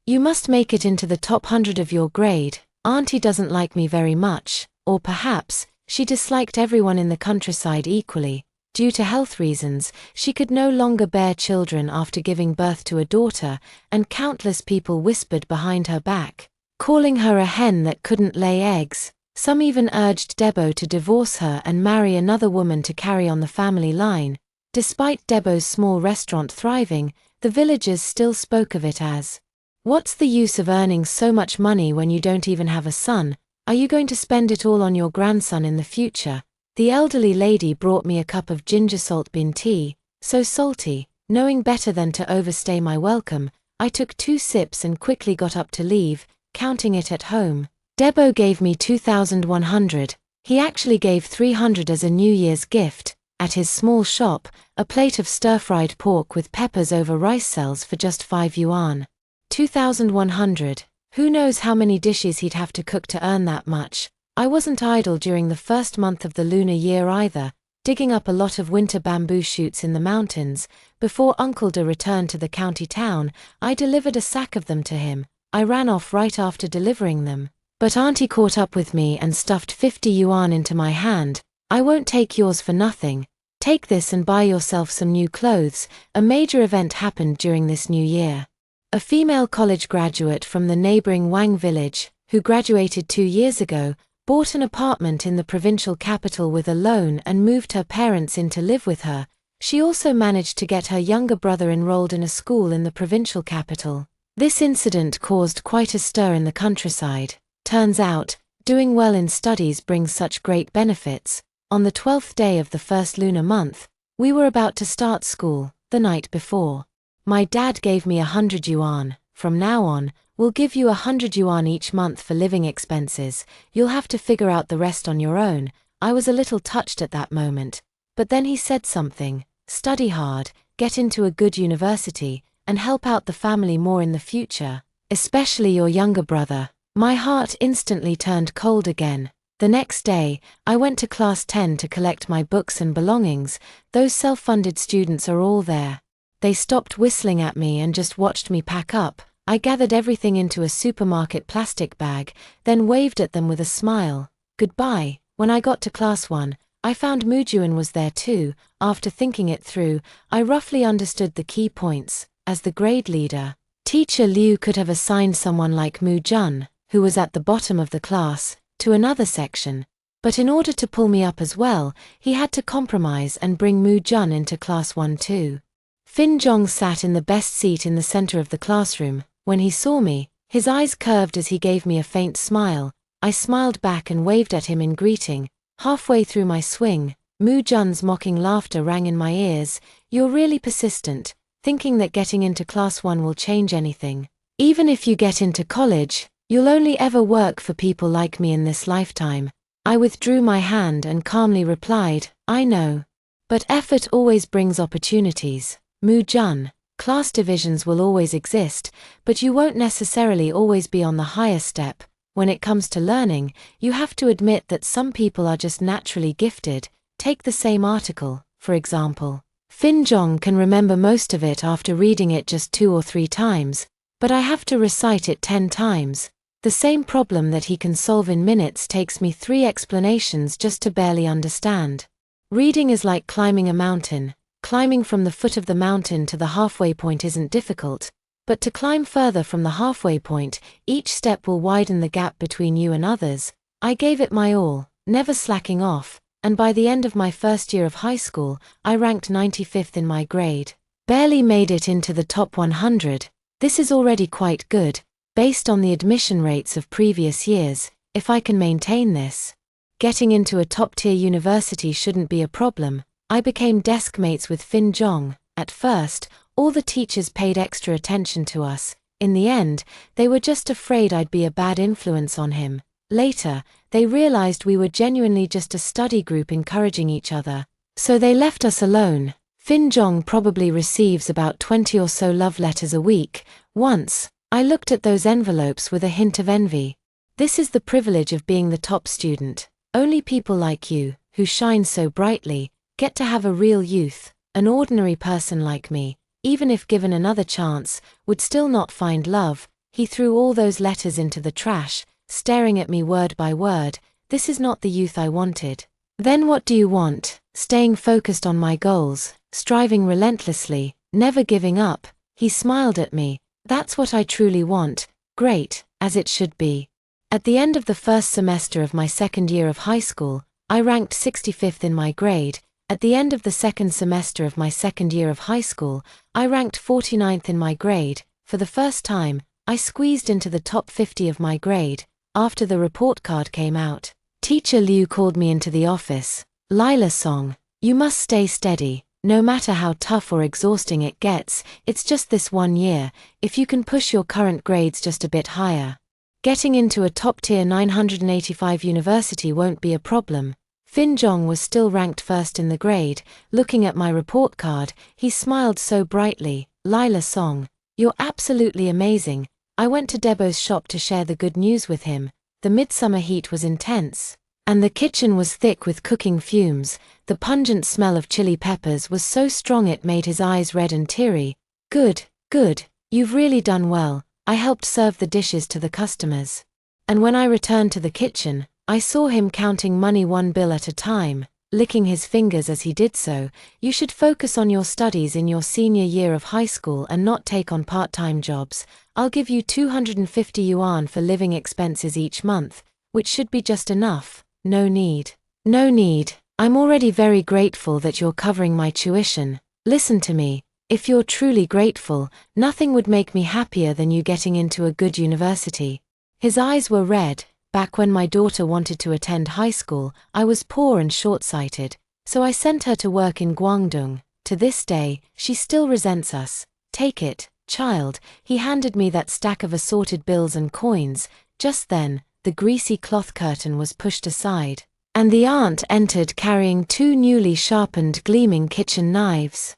[SPEAKER 1] You must make it into the top 100 of your grade." Auntie doesn't like me very much, or perhaps, she disliked everyone in the countryside equally. Due to health reasons, she could no longer bear children after giving birth to a daughter, and countless people whispered behind her back, calling her a hen that couldn't lay eggs. Some even urged Debo to divorce her and marry another woman to carry on the family line. Despite Debo's small restaurant thriving, the villagers still spoke of it as, "What's the use of earning so much money when you don't even have a son? Are you going to spend it all on your grandson in the future?" The elderly lady brought me a cup of ginger salt bean tea, so salty. Knowing better than to overstay my welcome, I took 2 sips and quickly got up to leave, counting it at home. Debo gave me 2,100. He actually gave 300 as a New Year's gift. At his small shop, a plate of stir-fried pork with peppers over rice sells for just 5 yuan. 2,100. Who knows how many dishes he'd have to cook to earn that much. I wasn't idle during the first month of the lunar year either, digging up a lot of winter bamboo shoots in the mountains. Before Uncle De returned to the county town, I delivered a sack of them to him. I ran off right after delivering them, but Auntie caught up with me and stuffed 50 yuan into my hand. "I won't take yours for nothing. Take this and buy yourself some new clothes." A major event happened during this new year. A female college graduate from the neighboring Wang village, who graduated 2 years ago, bought an apartment in the provincial capital with a loan and moved her parents in to live with her. She also managed to get her younger brother enrolled in a school in the provincial capital. This incident caused quite a stir in the countryside. Turns out, doing well in studies brings such great benefits. On the 12th day of the first lunar month, we were about to start school, the night before. My dad gave me 100 yuan. "From now on, we'll give you 100 yuan each month for living expenses. You'll have to figure out the rest on your own." I was a little touched at that moment. But then he said something. "Study hard, get into a good university, and help out the family more in the future, especially your younger brother." My heart instantly turned cold again. The next day, I went to class 10 to collect my books and belongings. Those self-funded students are all there. They stopped whistling at me and just watched me pack up. I gathered everything into a supermarket plastic bag, then waved at them with a smile. "Goodbye." When I got to class 1, I found Mujuan was there too. After thinking it through, I roughly understood the key points. As the grade leader, Teacher Liu could have assigned someone like Mujun, who was at the bottom of the class, to another section. But in order to pull me up as well, he had to compromise and bring Mujun into class 1 too. Fin Zhong sat in the best seat in the center of the classroom. When he saw me, his eyes curved as he gave me a faint smile. I smiled back and waved at him in greeting. Halfway through my swing, Mu Jun's mocking laughter rang in my ears. "You're really persistent, thinking that getting into class 1 will change anything. Even if you get into college, you'll only ever work for people like me in this lifetime." I withdrew my hand and calmly replied, "I know." But effort always brings opportunities. Mu Jun. Class divisions will always exist, but you won't necessarily always be on the higher step. When it comes to learning, you have to admit that some people are just naturally gifted. Take the same article, for example. Fin Jong can remember most of it after reading it just 2 or 3 times, but I have to recite it 10 times. The same problem that he can solve in minutes takes me 3 explanations just to barely understand. Reading is like climbing a mountain. Climbing from the foot of the mountain to the halfway point isn't difficult, but to climb further from the halfway point, each step will widen the gap between you and others. I gave it my all, never slacking off, and by the end of my first year of high school, I ranked 95th in my grade. Barely made it into the top 100. This is already quite good, based on the admission rates of previous years. If I can maintain this, getting into a top-tier university shouldn't be a problem. I became desk mates with Fin Jong. At first, all the teachers paid extra attention to us. In the end, they were just afraid I'd be a bad influence on him. Later, they realized we were genuinely just a study group encouraging each other. So they left us alone. Fin Jong probably receives about 20 or so love letters a week. Once, I looked at those envelopes with a hint of envy. This is the privilege of being the top student. Only people like you, who shine so brightly, get to have a real youth. An ordinary person like me, even if given another chance, would still not find love. He threw all those letters into the trash, staring at me word by word. This is not the youth I wanted. Then what do you want? Staying focused on my goals, striving relentlessly, never giving up. He smiled at me. That's what I truly want. Great, as it should be. At the end of the first semester of my second year of high school, I ranked 65th in my grade. At the end of the second semester of my second year of high school, I ranked 49th in my grade. For the first time, I squeezed into the top 50 of my grade. After the report card came out, Teacher Liu called me into the office. Lila Song, you must stay steady. No matter how tough or exhausting it gets, it's just this 1 year. If you can push your current grades just a bit higher, getting into a top-tier 985 university won't be a problem. Fin Jong was still ranked first in the grade. Looking at my report card, he smiled so brightly. Lila Song, you're absolutely amazing. I went to Debo's shop to share the good news with him. The midsummer heat was intense, and the kitchen was thick with cooking fumes. The pungent smell of chili peppers was so strong it made his eyes red and teary. Good, good, you've really done well. I helped serve the dishes to the customers. And when I returned to the kitchen, I saw him counting money 1 bill at a time, licking his fingers as he did so. You should focus on your studies in your senior year of high school and not take on part-time jobs. I'll give you 250 yuan for living expenses each month, which should be just enough. No need. No need. I'm already very grateful that you're covering my tuition. Listen to me. If you're truly grateful, nothing would make me happier than you getting into a good university. His eyes were red. Back when my daughter wanted to attend high school, I was poor and short-sighted, so I sent her to work in Guangdong. To this day, she still resents us. Take it, child. He handed me that stack of assorted bills and coins. Just then, the greasy cloth curtain was pushed aside, and the aunt entered carrying 2 newly sharpened gleaming kitchen knives.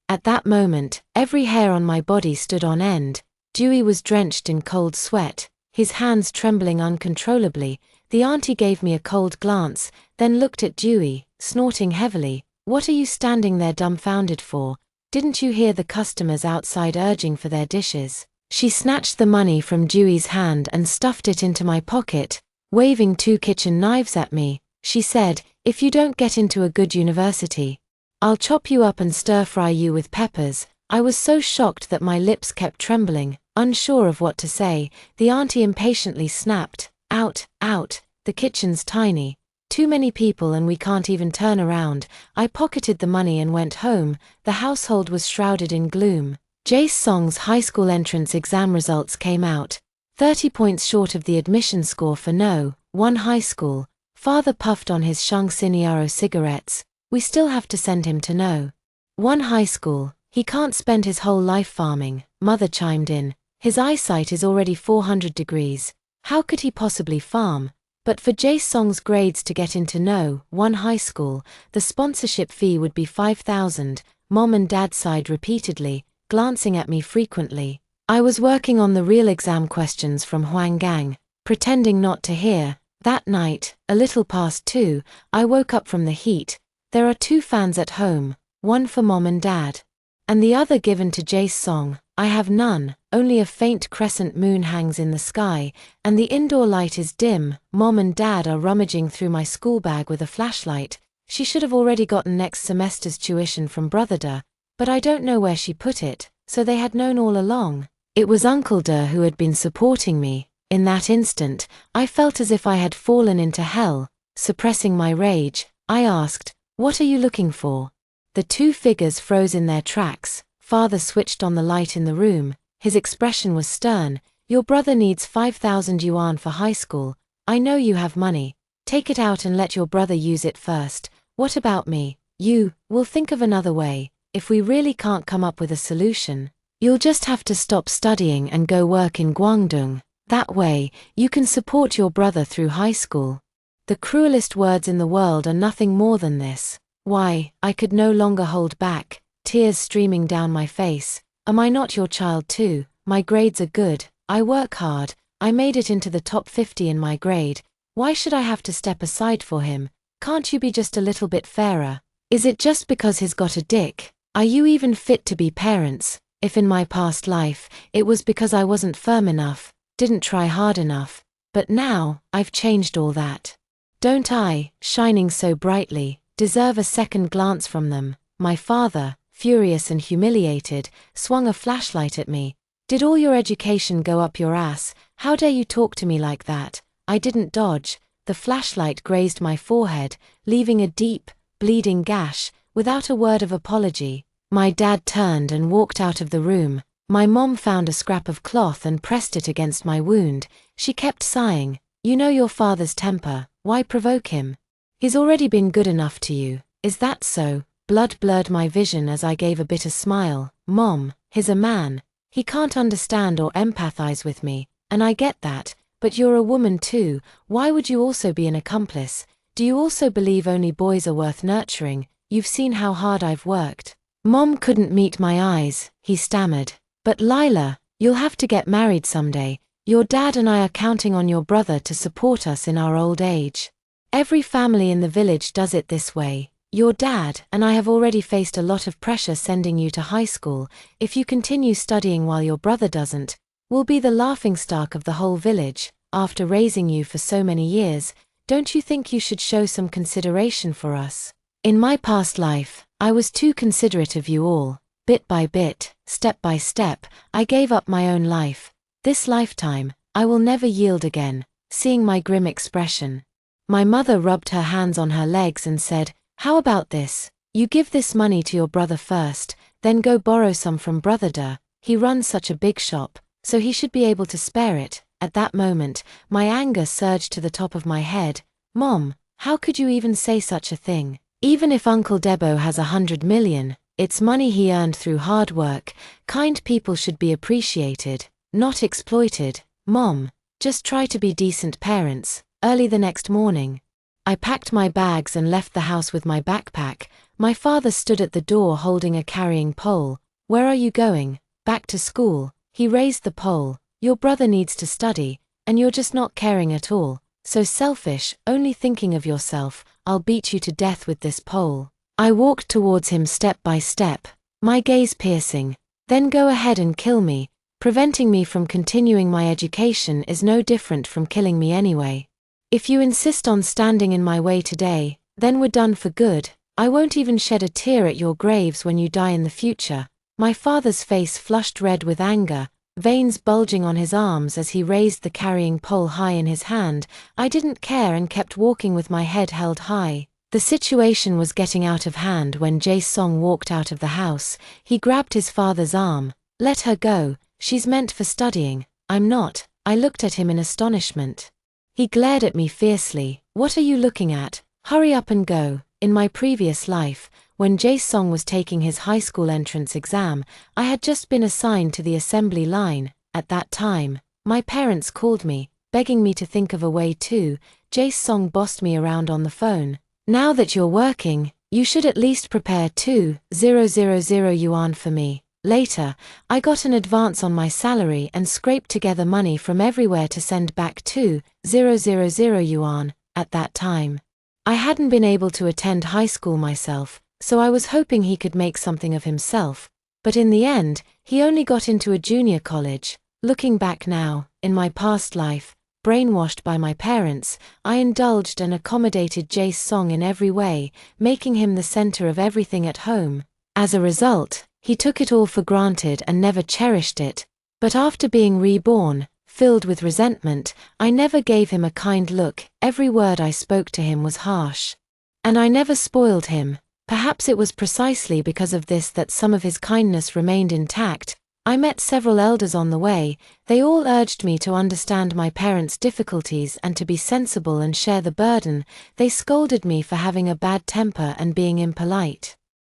[SPEAKER 1] At that moment, every hair on my body stood on end. Dewey was drenched in cold sweat, his hands trembling uncontrollably. The auntie gave me a cold glance, then looked at Dewey, snorting heavily. What are you standing there dumbfounded for? Didn't you hear the customers outside urging for their dishes? She snatched the money from Dewey's hand and stuffed it into my pocket, waving 2 kitchen knives at me. She said, if you don't get into a good university, I'll chop you up and stir-fry you with peppers. I was so shocked that my lips kept trembling, unsure of what to say. The auntie impatiently snapped, out, out, the kitchen's tiny. Too many people and we can't even turn around. I pocketed the money and went home. The household was shrouded in gloom. Jace Song's high school entrance exam results came out. 30 points short of the admission score for No. 1 high school. Father puffed on his Shang Siniaro cigarettes. We still have to send him to No. 1 high school. He can't spend his whole life farming, Mother chimed in. His eyesight is already 400 degrees. How could he possibly farm? But for Jae Song's grades to get into No. 1 high school, the sponsorship fee would be 5,000. Mom and Dad sighed repeatedly, glancing at me frequently. I was working on the real exam questions from Hwanggang, pretending not to hear. That night, a little past 2, I woke up from the heat. There are 2 fans at home, one for Mom and Dad, and the other given to Jae Song. I have none, only a faint crescent moon hangs in the sky, and the indoor light is dim. Mom and Dad are rummaging through my school bag with a flashlight. She should have already gotten next semester's tuition from Brother Da, but I don't know where she put it, so they had known all along. It was Uncle Da who had been supporting me. In that instant, I felt as if I had fallen into hell. Suppressing my rage, I asked, "What are you looking for?" The 2 figures froze in their tracks. Father switched on the light in the room. His expression was stern. "Your brother needs 5,000 yuan for high school. I know you have money. Take it out and let your brother use it first. What about me? We'll think of another way. If we really can't come up with a solution, you'll just have to stop studying and go work in Guangdong. That way, you can support your brother through high school." The cruelest words in the world are nothing more than this. Why, I could no longer hold back, tears streaming down my face. "Am I not your child too? My grades are good, I work hard, I made it into the top 50 in my grade. Why should I have to step aside for him? Can't you be just a little bit fairer? Is it just because he's got a dick? Are you even fit to be parents? If in my past life, it was because I wasn't firm enough, didn't try hard enough. But now, I've changed all that. Don't I, shining so brightly, deserve a second glance from them?" My father, furious and humiliated, swung a flashlight at me. "Did all your education go up your ass? How dare you talk to me like that?" I didn't dodge. The flashlight grazed my forehead, leaving a deep, bleeding gash, without a word of apology. My dad turned and walked out of the room. My mom found a scrap of cloth and pressed it against my wound. She kept sighing. "You know your father's temper, why provoke him? He's already been good enough to you. Is that so?" Blood blurred my vision as I gave a bitter smile. "Mom, he's a man. He can't understand or empathize with me, and I get that, but you're a woman too. Why would you also be an accomplice? Do you also believe only boys are worth nurturing? You've seen how hard I've worked." Mom couldn't meet my eyes, he stammered. "But Lila, you'll have to get married someday. Your dad and I are counting on your brother to support us in our old age. Every family in the village does it this way. Your dad and I have already faced a lot of pressure sending you to high school. If you continue studying while your brother doesn't, we'll be the laughingstock of the whole village. After raising you for so many years, don't you think you should show some consideration for us? In my past life, I was too considerate of you all. Bit by bit, step by step, I gave up my own life. This lifetime, I will never yield again." Seeing my grim expression, my mother rubbed her hands on her legs and said, "How about this? You give this money to your brother first, then go borrow some from Brother Da. He runs such a big shop, so he should be able to spare it." At that moment, my anger surged to the top of my head. "Mom, how could you even say such a thing? Even if Uncle Debo has 100 million, it's money he earned through hard work. Kind people should be appreciated, not exploited. Mom, just try to be decent parents." Early the next morning, I packed my bags and left the house with my backpack. My father stood at the door holding a carrying pole. "Where are you going?" "Back to school." He raised the pole. "Your brother needs to study, and you're just not caring at all. So selfish, only thinking of yourself. I'll beat you to death with this pole." I walked towards him step by step, my gaze piercing. "Then go ahead and kill me. Preventing me from continuing my education is no different from killing me anyway. If you insist on standing in my way today, then we're done for good. I won't even shed a tear at your graves when you die in the future." My father's face flushed red with anger, veins bulging on his arms as he raised the carrying pole high in his hand. I didn't care and kept walking with my head held high. The situation was getting out of hand when Jae Song walked out of the house. He grabbed his father's arm. "Let her go, she's meant for studying." "I'm not." I looked at him in astonishment. He glared at me fiercely. "What are you looking at? Hurry up and go." In my previous life, when Jae Song was taking his high school entrance exam, I had just been assigned to the assembly line. At that time, my parents called me. begging me to think of a way too. Jae Song bossed me around on the phone. Now that you're working, you should at least prepare 2,000 yuan for me. Later, I got an advance on my salary and scraped together money from everywhere to send back 2,000 yuan. At that time, I hadn't been able to attend high school myself, so I was hoping he could make something of himself. But in the end, he only got into a junior college. Looking back now, in my past life, brainwashed by my parents, I indulged and accommodated Jae Song in every way, making him the center of everything at home. As a result, he took it all for granted and never cherished it. But after being reborn, filled with resentment, I never gave him a kind look. Every word I spoke to him was harsh. And I never spoiled him. Perhaps it was precisely because of this that some of his kindness remained intact. I met several elders on the way. They all urged me to understand my parents' difficulties and to be sensible and share the burden. They scolded me for having a bad temper and being impolite.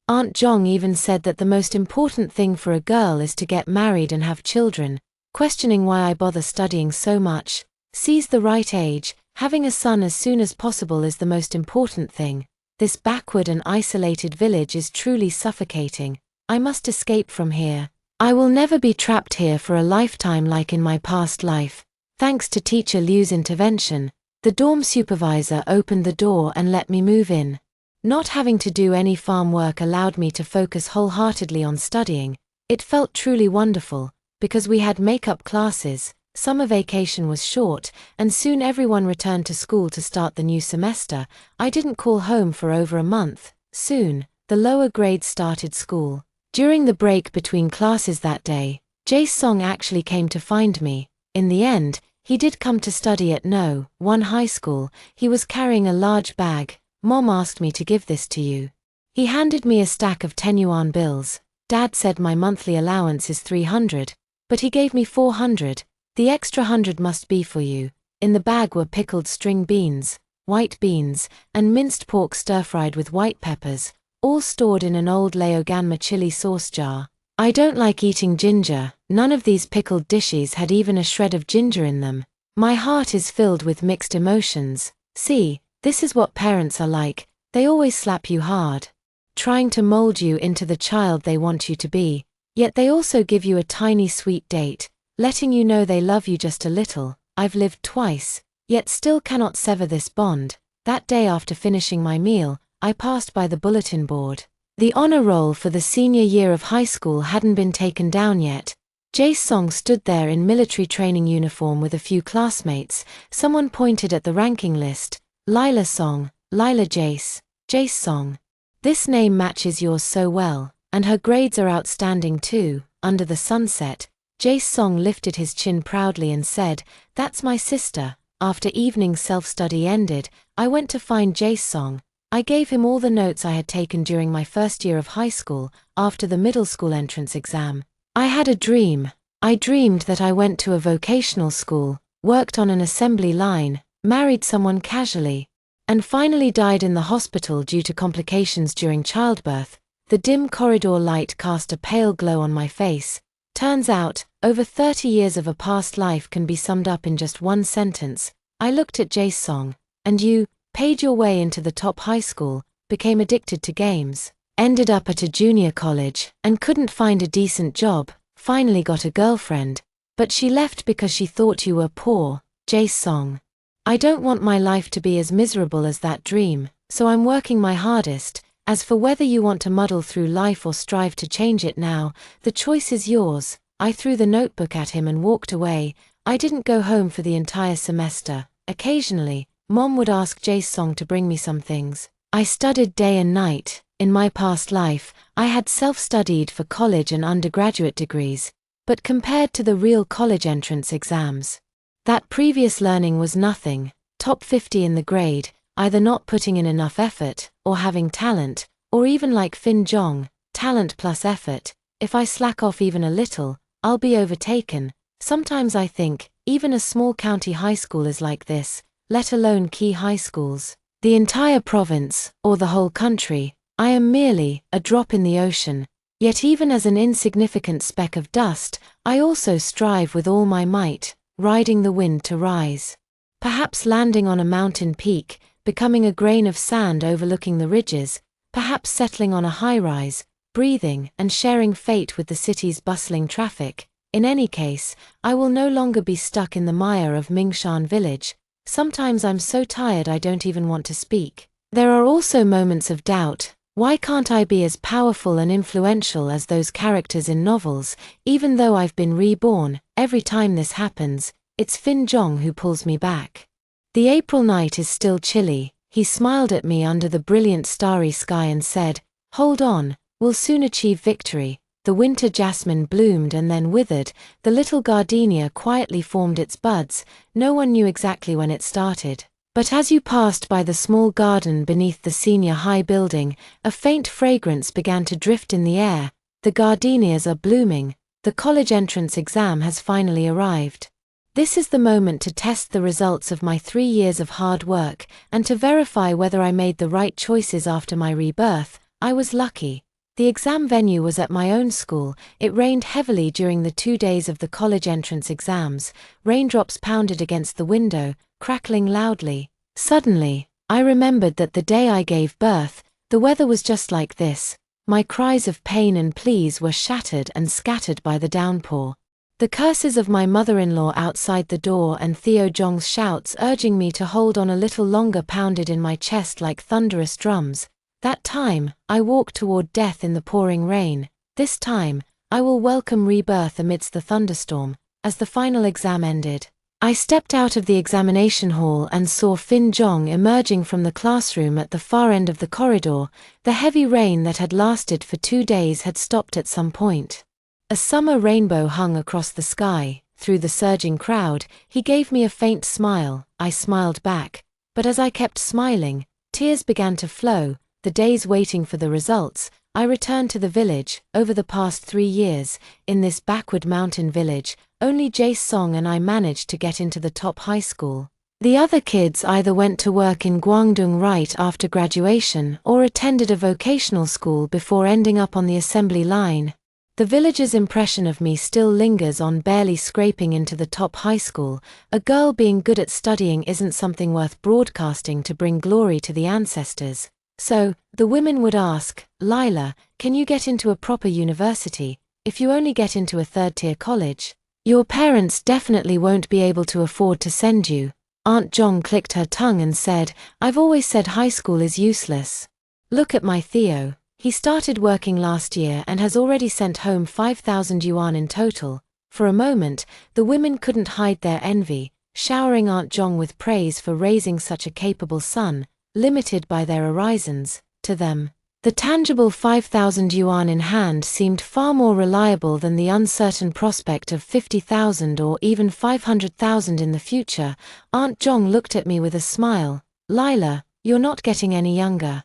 [SPEAKER 1] Aunt Zhong even said that the most important thing for a girl is to get married and have children, questioning why I bother studying so much. Seize the right age, having a son as soon as possible is the most important thing. This backward and isolated village is truly suffocating. I must escape from here. I will never be trapped here for a lifetime like in my past life. Thanks to Teacher Liu's intervention, the dorm supervisor opened the door and let me move in. Not having to do any farm work allowed me to focus wholeheartedly on studying. It felt truly wonderful, because we had makeup classes, summer vacation was short, and soon everyone returned to school to start the new semester. I didn't call home for over a month. Soon, the lower grades started school. During the break between classes that day, Jae Song actually came to find me. In the end, he did come to study at No. 1 high school. He was carrying a large bag. Mom asked me to give this to you. He handed me a stack of 10 yuan bills. Dad said my monthly allowance is 300, but he gave me 400. The extra 100 must be for you. In the bag were pickled string beans, white beans, and minced pork stir-fried with white peppers, all stored in an old Laoganma chili sauce jar. I don't like eating ginger. None of these pickled dishes had even a shred of ginger in them. My heart is filled with mixed emotions. See, this is what parents are like. They always slap you hard, trying to mold you into the child they want you to be. Yet they also give you a tiny sweet date, letting you know they love you just a little. I've lived twice, yet still cannot sever this bond. That day after finishing my meal, I passed by the bulletin board. The honor roll for the senior year of high school hadn't been taken down yet. Jae Song stood there in military training uniform with a few classmates. Someone pointed at the ranking list. Lila Song, Lila Jace, Jace Song. This name matches yours so well, and her grades are outstanding too. Under the sunset, Jace Song lifted his chin proudly and said, "That's my sister." After evening self-study ended, I went to find Jace Song. I gave him all the notes I had taken during my first year of high school, after the middle school entrance exam. I had a dream. I dreamed that I went to a vocational school, worked on an assembly line, married someone casually, and finally died in the hospital due to complications during childbirth. The dim corridor light cast a pale glow on my face. Turns out, over 30 years of a past life can be summed up in just one sentence. I looked at Jae Song. And you, paid your way into the top high school, became addicted to games, ended up at a junior college, and couldn't find a decent job, finally got a girlfriend, but she left because she thought you were poor. Jae Song. I don't want my life to be as miserable as that dream, so I'm working my hardest. As for whether you want to muddle through life or strive to change it now, the choice is yours. I threw the notebook at him and walked away. I didn't go home for the entire semester. Occasionally, Mom would ask Jae Song to bring me some things. I studied day and night. In my past life, I had self-studied for college and undergraduate degrees, but compared to the real college entrance exams, that previous learning was nothing. Top 50 in the grade, either not putting in enough effort, or having talent, or even like Fin Jong, talent plus effort. If I slack off even a little, I'll be overtaken. Sometimes I think, even a small county high school is like this, let alone key high schools. The entire province, or the whole country, I am merely a drop in the ocean. Yet even as an insignificant speck of dust, I also strive with all my might. riding the wind to rise. Perhaps landing on a mountain peak, becoming a grain of sand overlooking the ridges, perhaps settling on a high-rise, breathing and sharing fate with the city's bustling traffic. In any case, I will no longer be stuck in the mire of Mingshan village. Sometimes I'm so tired I don't even want to speak. There are also moments of doubt. Why can't I be as powerful and influential as those characters in novels? Even though I've been reborn, every time this happens, it's Fin Jong who pulls me back. The April night is still chilly. He smiled at me under the brilliant starry sky and said, "Hold on, we'll soon achieve victory." The winter jasmine bloomed and then withered. The little gardenia quietly formed its buds. No one knew exactly when it started. But as you passed by the small garden beneath the senior high building, a faint fragrance began to drift in the air. The gardenias are blooming. The college entrance exam has finally arrived. This is the moment to test the results of my 3 years of hard work, and to verify whether I made the right choices after my rebirth. I was lucky. The exam venue was at my own school. It rained heavily during the 2 days of the college entrance exams. Raindrops pounded against the window, crackling loudly. Suddenly, I remembered that the day I gave birth, the weather was just like this. My cries of pain and pleas were shattered and scattered by the downpour. The curses of my mother-in-law outside the door and Theo Jong's shouts urging me to hold on a little longer pounded in my chest like thunderous drums. That time, I walked toward death in the pouring rain. This time, I will welcome rebirth amidst the thunderstorm. As the final exam ended, I stepped out of the examination hall and saw Fin Jong emerging from the classroom at the far end of the corridor. The heavy rain that had lasted for 2 days had stopped at some point. A summer rainbow hung across the sky. Through the surging crowd, he gave me a faint smile. I smiled back. But as I kept smiling, tears began to flow. The days waiting for the results, I returned to the village. Over the past 3 years, in this backward mountain village, only Jae Song and I managed to get into the top high school. The other kids either went to work in Guangdong right after graduation or attended a vocational school before ending up on the assembly line. The village's impression of me still lingers on barely scraping into the top high school. A girl being good at studying isn't something worth broadcasting to bring glory to the ancestors. So, the women would ask, "Lila, can you get into a proper university? If you only get into a third-tier college, your parents definitely won't be able to afford to send you." Aunt Jong clicked her tongue and said, "I've always said high school is useless. Look at my Theo. He started working last year and has already sent home 5,000 yuan in total." For a moment, the women couldn't hide their envy, showering Aunt Jong with praise for raising such a capable son. Limited by their horizons, to them, the tangible 5,000 yuan in hand seemed far more reliable than the uncertain prospect of 50,000 or even 500,000 in the future. Aunt Jong looked at me with a smile. "Lila, you're not getting any younger.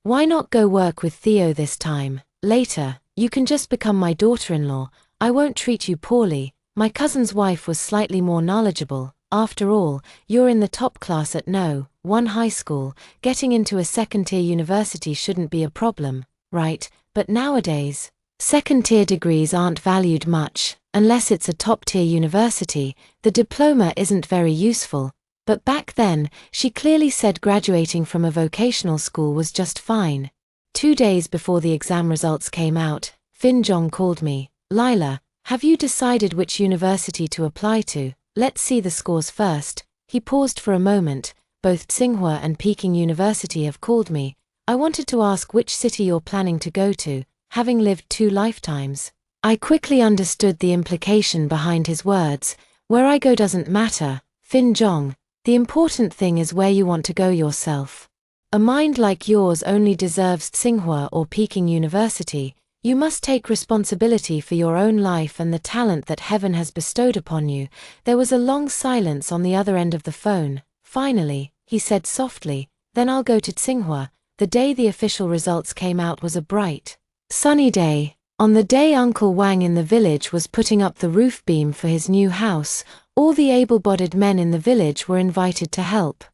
[SPEAKER 1] Why not go work with Theo this time? Later, you can just become my daughter-in-law. I won't treat you poorly." My cousin's wife was slightly more knowledgeable. "After all, you're in the top class at No. 1 high school. Getting into a second-tier university shouldn't be a problem, right? But nowadays, second-tier degrees aren't valued much. Unless it's a top-tier university, the diploma isn't very useful." But back then, she clearly said graduating from a vocational school was just fine. 2 days before the exam results came out, Fin Jong called me. "Lila, have you decided which university to apply to? Let's see the scores first." He paused for a moment. "Both Tsinghua and Peking University have called me. I wanted to ask which city you're planning to go to, having lived 2 lifetimes." I quickly understood the implication behind his words. "Where I go doesn't matter, Fin Jong. The important thing is where you want to go yourself. A mind like yours only deserves Tsinghua or Peking University. You must take responsibility for your own life and the talent that heaven has bestowed upon you." There was a long silence on the other end of the phone. Finally, he said softly, "Then I'll go to Tsinghua." The day the official results came out was a bright, sunny day. On the day Uncle Wang in the village was putting up the roof beam for his new house, all the able-bodied men in the village were invited to help.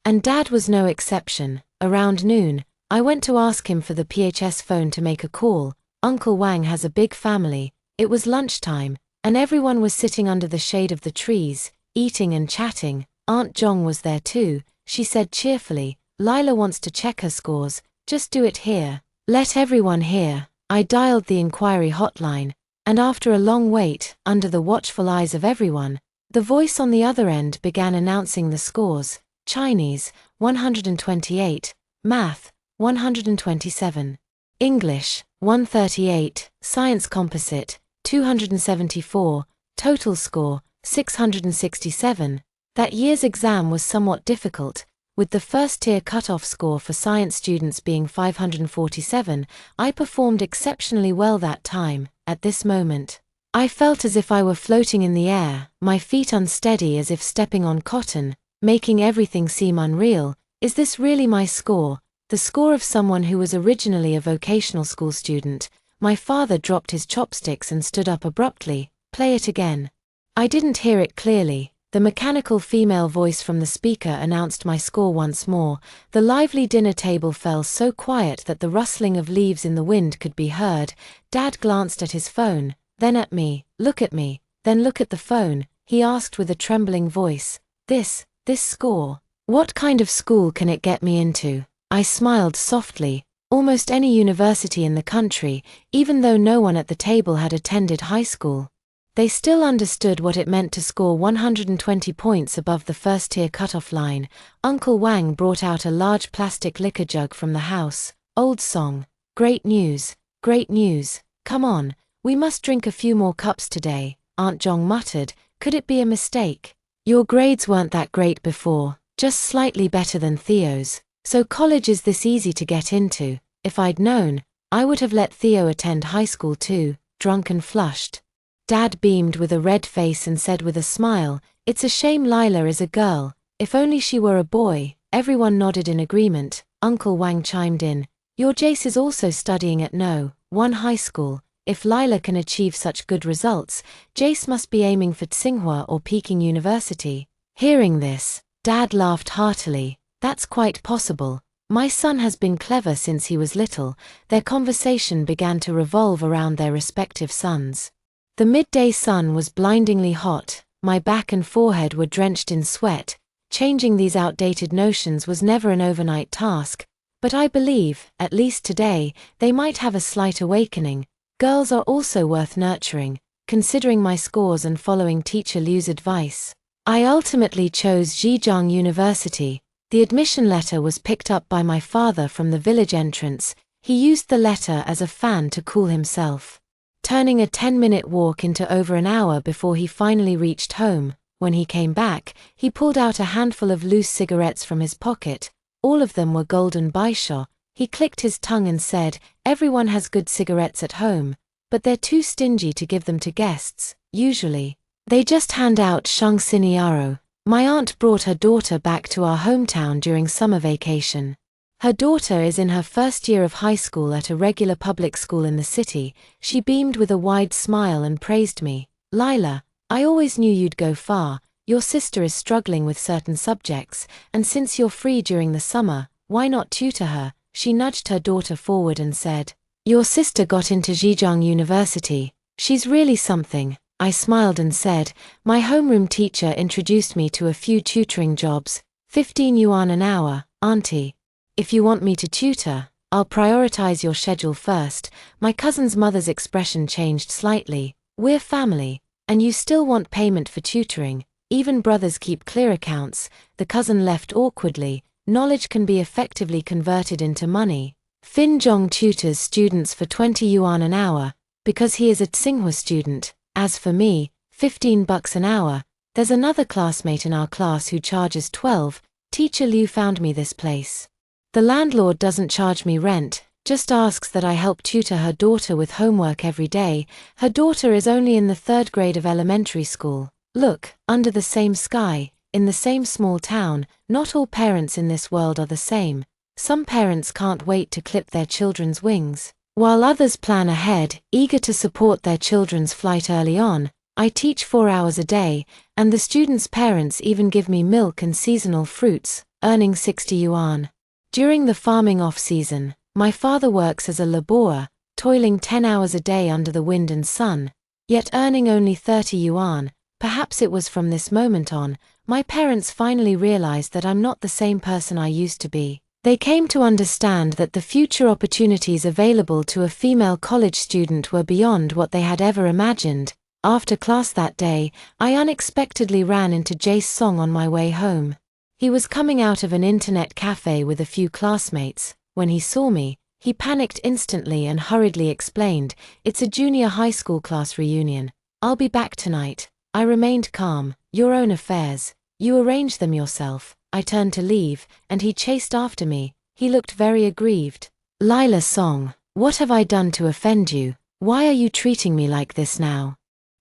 [SPEAKER 1] And Dad was no exception. Around noon, I went to ask him for the PHS phone to make a call. Uncle Wang has a big family. It was lunchtime, and everyone was sitting under the shade of the trees, eating and chatting. Aunt Jong was there too. She said cheerfully, "Lila wants to check her scores, just do it here. Let everyone hear." I dialed the inquiry hotline, and after a long wait, under the watchful eyes of everyone, the voice on the other end began announcing the scores. Chinese, 128, Math, 127, English, 138, Science Composite, 274, total score, 667. That year's exam was somewhat difficult, with the first-tier cutoff score for science students being 547. I performed exceptionally well that time. At this moment, I felt as if I were floating in the air, my feet unsteady as if stepping on cotton, making everything seem unreal. Is this really my score? The score of someone who was originally a vocational school student? My father dropped his chopsticks and stood up abruptly. "Play it again." I didn't hear it clearly. The mechanical female voice from the speaker announced my score once more. The lively dinner table fell so quiet that the rustling of leaves in the wind could be heard. Dad glanced at his phone, then at me. "Look at me, then look at the phone," he asked with a trembling voice. This score. What kind of school can it get me into?" I smiled softly. Almost any university in the country, even though no one at the table had attended high school. They still understood what it meant to score 120 points above the first-tier cutoff line. Uncle Wang brought out a large plastic liquor jug from the house. "Old song. Great news, great news. Come on, we must drink a few more cups today," Aunt Jong muttered. "Could it be a mistake? Your grades weren't that great before, just slightly better than Theo's. So college is this easy to get into. If I'd known, I would have let Theo attend high school too." Drunk and flushed, Dad beamed with a red face and said with a smile, "It's a shame Lila is a girl. If only she were a boy." Everyone nodded in agreement. Uncle Wang chimed in, "Your Jace is also studying at No. 1 high school. If Lila can achieve such good results, Jace must be aiming for Tsinghua or Peking University." Hearing this, Dad laughed heartily. "That's quite possible. My son has been clever since he was little." Their conversation began to revolve around their respective sons. The midday sun was blindingly hot. My back and forehead were drenched in sweat. Changing these outdated notions was never an overnight task, but I believe, at least today, they might have a slight awakening. Girls are also worth nurturing. Considering my scores and following teacher Liu's advice, I ultimately chose Zhejiang University. The admission letter was picked up by my father from the village entrance. He used the letter as a fan to cool himself, turning a 10-minute walk into over an hour before he finally reached home. When he came back, he pulled out a handful of loose cigarettes from his pocket. All of them were golden baisha. He clicked his tongue and said, "Everyone has good cigarettes at home, but they're too stingy to give them to guests. Usually, they just hand out shang siniaro." My aunt brought her daughter back to our hometown during summer vacation. Her daughter is in her first year of high school at a regular public school in the city. She beamed with a wide smile and praised me. "Lila, I always knew you'd go far. Your sister is struggling with certain subjects, and since you're free during the summer, why not tutor her?" She nudged her daughter forward and said, "Your sister got into Zhejiang University. She's really something." I smiled and said, "My homeroom teacher introduced me to a few tutoring jobs. 15 yuan an hour, auntie. If you want me to tutor, I'll prioritize your schedule first." My cousin's mother's expression changed slightly. "We're family, and you still want payment for tutoring. Even brothers keep clear accounts." The cousin left awkwardly. Knowledge can be effectively converted into money. Fin Zhong tutors students for 20 yuan an hour, because he is a Tsinghua student. As for me, $15 an hour. There's another classmate in our class who charges 12. Teacher Liu found me this place. The landlord doesn't charge me rent, just asks that I help tutor her daughter with homework every day. Her daughter is only in the 3rd grade of elementary school. Look, under the same sky, in the same small town, not all parents in this world are the same. Some parents can't wait to clip their children's wings, while others plan ahead, eager to support their children's flight early on. I teach 4 hours a day, and the students' parents even give me milk and seasonal fruits, earning 60 yuan. During the farming off-season, my father works as a laborer, toiling 10 hours a day under the wind and sun, yet earning only 30 yuan. Perhaps it was from this moment on, my parents finally realized that I'm not the same person I used to be. They came to understand that the future opportunities available to a female college student were beyond what they had ever imagined. After class that day, I unexpectedly ran into Jace Song on my way home. He was coming out of an internet cafe with a few classmates. When he saw me, he panicked instantly and hurriedly explained, "It's a junior high school class reunion. I'll be back tonight." I remained calm. "Your own affairs. You arrange them yourself." I turned to leave, and he chased after me. He looked very aggrieved. "Lila Song, what have I done to offend you? Why are you treating me like this now?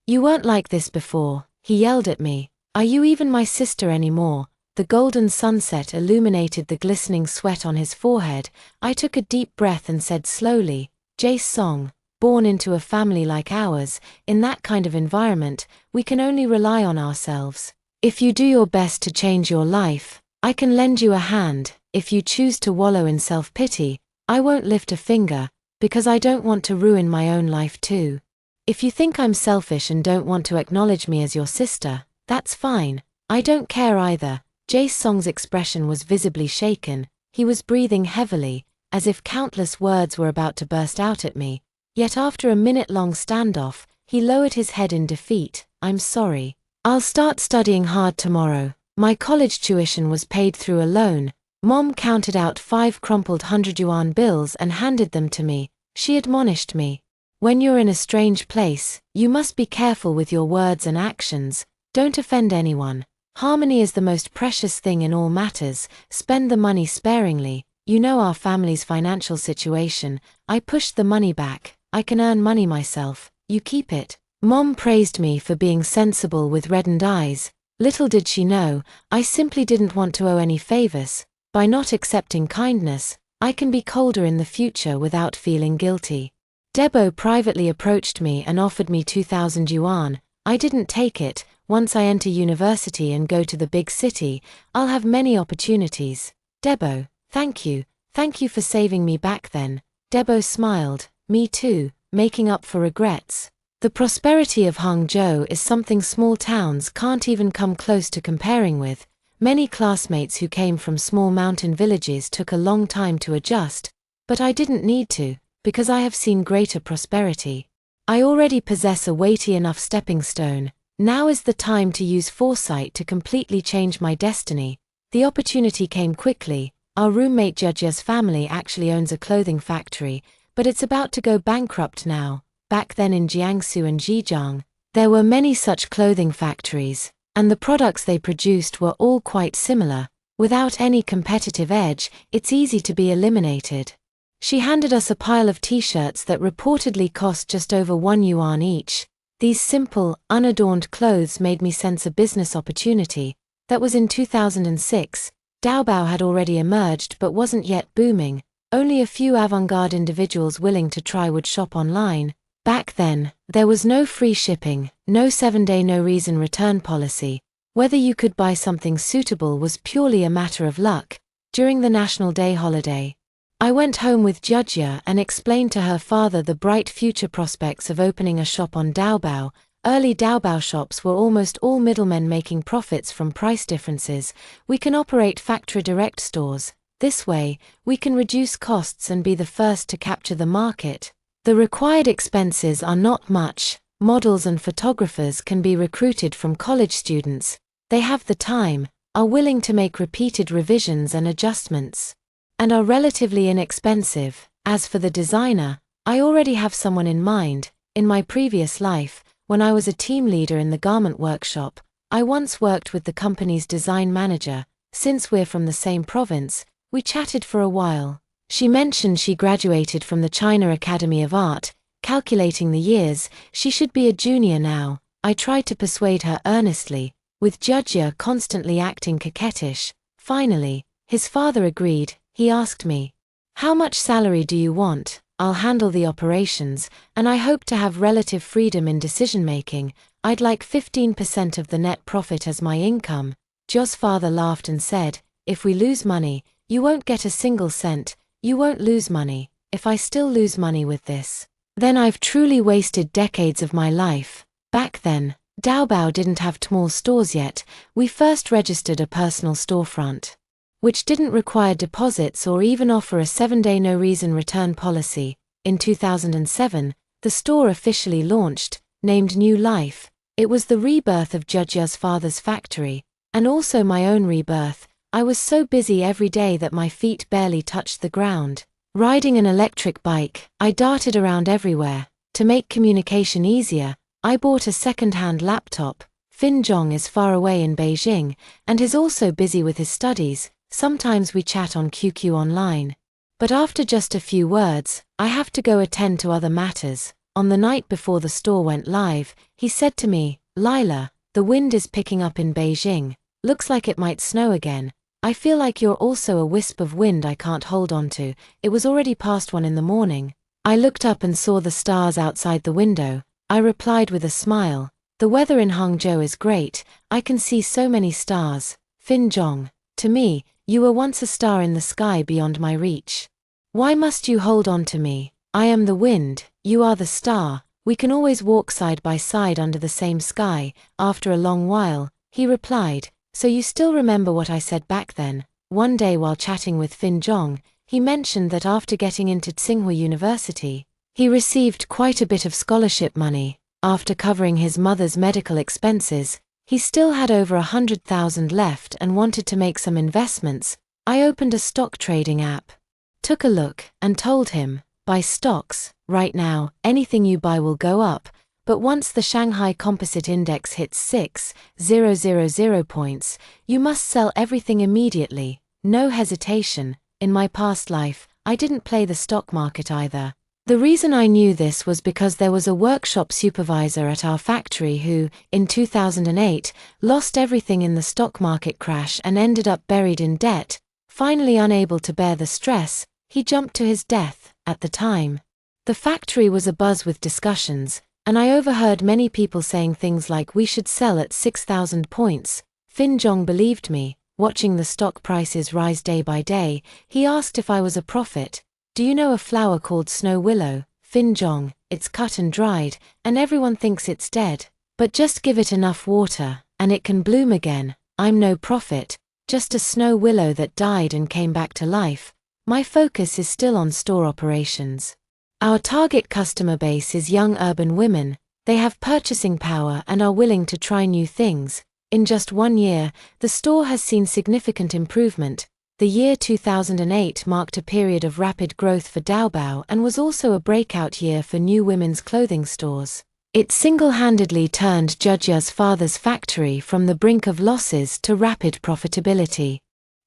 [SPEAKER 1] You weren't like this before," he yelled at me. "Are you even my sister anymore?" The golden sunset illuminated the glistening sweat on his forehead. I took a deep breath and said slowly, "Jace Song, born into a family like ours, in that kind of environment, we can only rely on ourselves. If you do your best to change your life, I can lend you a hand. If you choose to wallow in self-pity, I won't lift a finger, because I don't want to ruin my own life too. If you think I'm selfish and don't want to acknowledge me as your sister, that's fine. I don't care either." Jace Song's expression was visibly shaken. He was breathing heavily, as if countless words were about to burst out at me. Yet after a minute-long standoff, he lowered his head in defeat. "I'm sorry. I'll start studying hard tomorrow." My college tuition was paid through a loan. Mom counted out 5 crumpled 100-yuan bills and handed them to me. She admonished me, "When you're in a strange place, you must be careful with your words and actions. Don't offend anyone. Harmony is the most precious thing in all matters. Spend the money sparingly. You know our family's financial situation." I pushed the money back. "I can earn money myself. You keep it." Mom praised me for being sensible with reddened eyes. Little did she know, I simply didn't want to owe any favors. By not accepting kindness, I can be colder in the future without feeling guilty. Debo privately approached me and offered me 2,000 yuan. I didn't take it. "Once I enter university and go to the big city, I'll have many opportunities." "Debo, thank you. Thank you for saving me back then." Debo smiled. "Me too, making up for regrets." The prosperity of Hangzhou is something small towns can't even come close to comparing with. Many classmates who came from small mountain villages took a long time to adjust, but I didn't need to, because I have seen greater prosperity. I already possess a weighty enough stepping stone. Now is the time to use foresight to completely change my destiny. The opportunity came quickly. Our roommate Judge's family actually owns a clothing factory, but it's about to go bankrupt now. Back then in Jiangsu and Zhejiang, there were many such clothing factories, and the products they produced were all quite similar. Without any competitive edge, it's easy to be eliminated. She handed us a pile of t-shirts that reportedly cost just over 1 yuan each. These simple, unadorned clothes made me sense a business opportunity. That was in 2006. Taobao had already emerged but wasn't yet booming. Only a few avant-garde individuals willing to try would shop online. Back then, there was no free shipping, no 7-day no-reason return policy. Whether you could buy something suitable was purely a matter of luck. During the National Day holiday, I went home with Judge and explained to her father the bright future prospects of opening a shop on Taobao. Early Taobao shops were almost all middlemen making profits from price differences. We can operate factory direct stores. This way, we can reduce costs and be the first to capture the market. The required expenses are not much. Models and photographers can be recruited from college students. They have the time, are willing to make repeated revisions and adjustments, and are relatively inexpensive. As for the designer, I already have someone in mind. In my previous life, when I was a team leader in the garment workshop, I once worked with the company's design manager. Since we're from the same province, we chatted for a while. She mentioned she graduated from the China Academy of Art. Calculating the years, she should be a junior now. I tried to persuade her earnestly, with Judge constantly acting coquettish. Finally, his father agreed. He asked me, "How much salary do you want?" "I'll handle the operations, and I hope to have relative freedom in decision-making. I'd like 15% of the net profit as my income." Jo's father laughed and said, "If we lose money, you won't get a single cent. You won't lose money. If I still lose money with this, then I've truly wasted decades of my life." Back then, Taobao didn't have small stores yet. We first registered a personal storefront, which didn't require deposits or even offer a 7-day no-reason return policy. In 2007, the store officially launched, named New Life. It was the rebirth of Judge's father's factory, and also my own rebirth. I was so busy every day that my feet barely touched the ground. Riding an electric bike, I darted around everywhere. To make communication easier, I bought a second-hand laptop. Fin Zhong is far away in Beijing, and is also busy with his studies. Sometimes we chat on QQ online. But after just a few words, I have to go attend to other matters. On the night before the store went live, he said to me, "Lila, the wind is picking up in Beijing. Looks like it might snow again. I feel like you're also a wisp of wind I can't hold on to." It was already past 1 in the morning. I looked up and saw the stars outside the window. I replied with a smile, "The weather in Hangzhou is great. I can see so many stars." Fin Zhong, to me, you were once a star in the sky beyond my reach. Why must you hold on to me? I am the wind, you are the star. We can always walk side by side under the same sky. After a long while, he replied, "So you still remember what I said back then?" One day while chatting with Fin Zhong, he mentioned that after getting into Tsinghua University, he received quite a bit of scholarship money. After covering his mother's medical expenses, he still had over 100,000 left and wanted to make some investments. I opened a stock trading app, took a look, and told him, "Buy stocks. Right now, anything you buy will go up, but once the Shanghai Composite Index hits 6,000 points, you must sell everything immediately, no hesitation." In my past life, I didn't play the stock market either. The reason I knew this was because there was a workshop supervisor at our factory who, in 2008, lost everything in the stock market crash and ended up buried in debt. Finally unable to bear the stress, he jumped to his death. At the time, the factory was abuzz with discussions, and I overheard many people saying things like we should sell at 6,000 points. Fin Zhong believed me. Watching the stock prices rise day by day, he asked if I was a prophet. "Do you know a flower called snow willow?" Fin Zhong, "It's cut and dried, and everyone thinks it's dead. But just give it enough water, and it can bloom again." I'm no prophet, just a snow willow that died and came back to life. My focus is still on store operations. Our target customer base is young urban women. They have purchasing power and are willing to try new things. In just 1 year, the store has seen significant improvement. The year 2008 marked a period of rapid growth for Taobao and was also a breakout year for new women's clothing stores. It single-handedly turned Judge's father's factory from the brink of losses to rapid profitability.